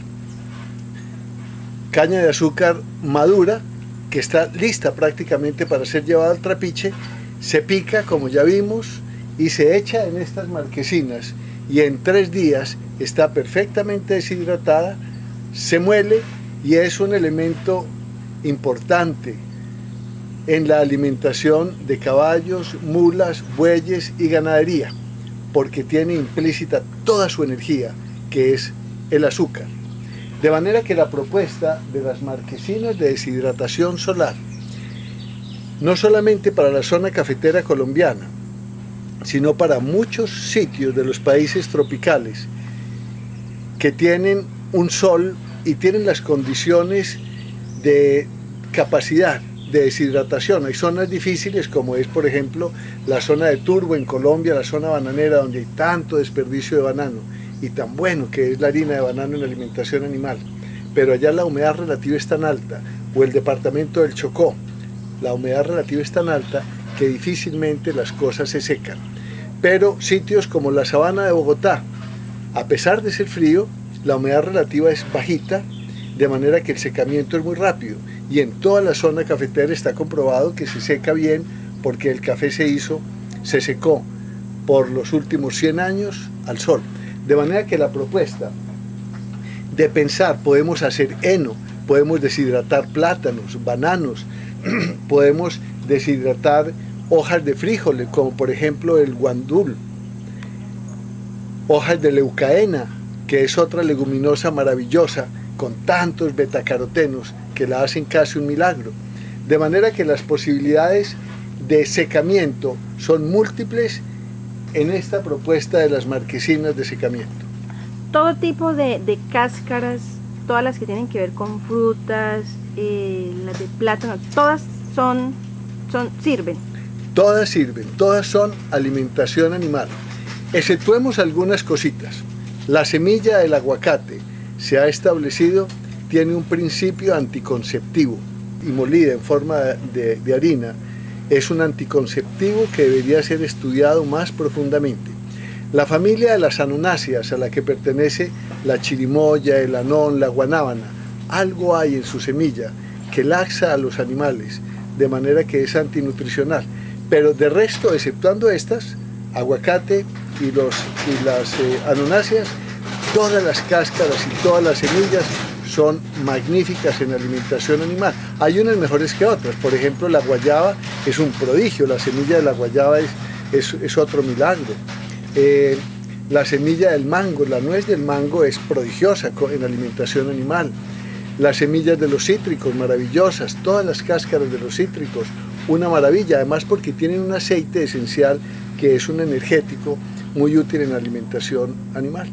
madura, que está lista prácticamente para ser llevada al trapiche. Se pica, como ya vimos, y se echa en estas marquesinas, y en 3 días está perfectamente deshidratada, se muele, y es un elemento importante en la alimentación de caballos, mulas, bueyes y ganadería, porque tiene implícita toda su energía, que es el azúcar. De manera que la propuesta de las marquesinas de deshidratación solar, no solamente para la zona cafetera colombiana, sino para muchos sitios de los países tropicales que tienen un sol y tienen las condiciones de capacidad de deshidratación. Hay zonas difíciles como es, por ejemplo, la zona de Turbo en Colombia, la zona bananera, donde hay tanto desperdicio de banano y tan bueno que es la harina de banano en la alimentación animal, pero allá la humedad relativa es tan alta, o el departamento del Chocó, la humedad relativa es tan alta que difícilmente las cosas se secan. Pero sitios como la sabana de Bogotá, a pesar de ser frío, la humedad relativa es bajita, de manera que el secamiento es muy rápido, y en toda la zona cafetera está comprobado que se seca bien porque el café se secó por los últimos 100 años al sol. De manera que la propuesta de pensar, podemos hacer heno, podemos deshidratar plátanos, bananos, podemos deshidratar hojas de fríjole, como por ejemplo el guandul, hojas de leucaena, que es otra leguminosa maravillosa, con tantos betacarotenos que la hacen casi un milagro. De manera que las posibilidades de secamiento son múltiples en esta propuesta de las marquesinas de secamiento. Todo tipo de cáscaras, todas las que tienen que ver con frutas, las de plátano, todas sirven. Todas sirven, todas son alimentación animal. Exceptuemos algunas cositas. La semilla del aguacate se ha establecido, tiene un principio anticonceptivo y molida en forma de harina, es un anticonceptivo que debería ser estudiado más profundamente. La familia de las anonáceas, a la que pertenece la chirimoya, el anón, la guanábana, algo hay en su semilla que laxa a los animales, de manera que es antinutricional. Pero de resto, exceptuando estas, aguacate y las anonáceas, todas las cáscaras y todas las semillas son magníficas en alimentación animal. Hay unas mejores que otras. Por ejemplo, la guayaba es un prodigio. La semilla de la guayaba es otro milagro. La semilla del mango, la nuez del mango es prodigiosa en alimentación animal. Las semillas de los cítricos, maravillosas. Todas las cáscaras de los cítricos, una maravilla. Además porque tienen un aceite esencial que es un energético muy útil en alimentación animal.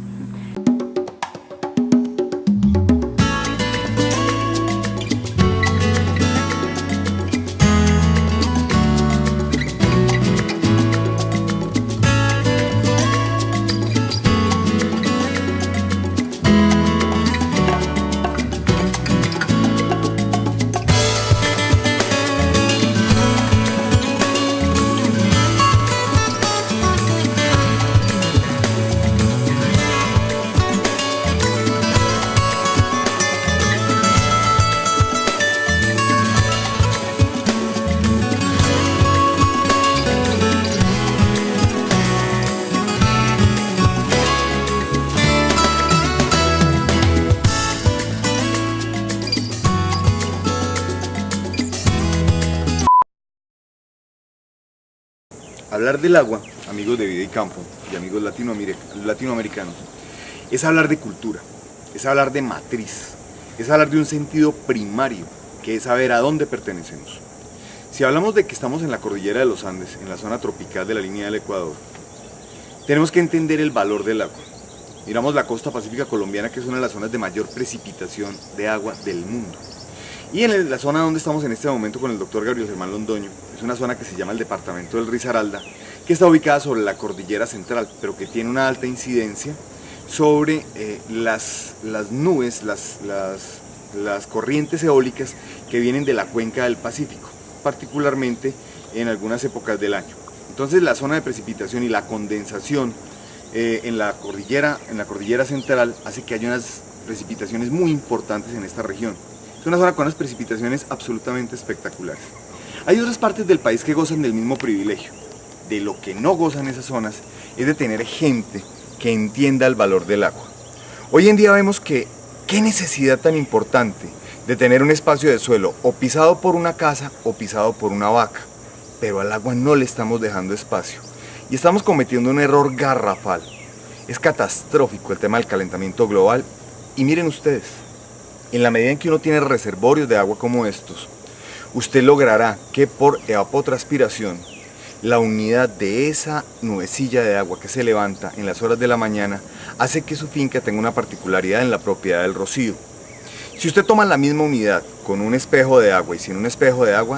Hablar del agua, amigos de Vida y Campo y amigos latinoamericanos, es hablar de cultura, es hablar de matriz, es hablar de un sentido primario, que es saber a dónde pertenecemos. Si hablamos de que estamos en la cordillera de los Andes, en la zona tropical de la línea del Ecuador, tenemos que entender el valor del agua. Miramos la costa pacífica colombiana, que es una de las zonas de mayor precipitación de agua del mundo. Y en la zona donde estamos en este momento con el doctor Gabriel Germán Londoño, es una zona que se llama el departamento del Risaralda, que está ubicada sobre la cordillera central, pero que tiene una alta incidencia sobre las nubes, las corrientes eólicas que vienen de la cuenca del Pacífico, particularmente en algunas épocas del año. Entonces la zona de precipitación y la condensación en la cordillera central hace que haya unas precipitaciones muy importantes en esta región. Es una zona con unas precipitaciones absolutamente espectaculares. Hay otras partes del país que gozan del mismo privilegio. De lo que no gozan esas zonas es de tener gente que entienda el valor del agua. Hoy en día vemos que qué necesidad tan importante de tener un espacio de suelo o pisado por una casa o pisado por una vaca, pero al agua no le estamos dejando espacio y estamos cometiendo un error garrafal. Es catastrófico el tema del calentamiento global y miren ustedes, en la medida en que uno tiene reservorios de agua como estos, usted logrará que por evapotranspiración la unidad de esa nubecilla de agua que se levanta en las horas de la mañana hace que su finca tenga una particularidad en la propiedad del rocío. Si usted toma la misma unidad con un espejo de agua y sin un espejo de agua,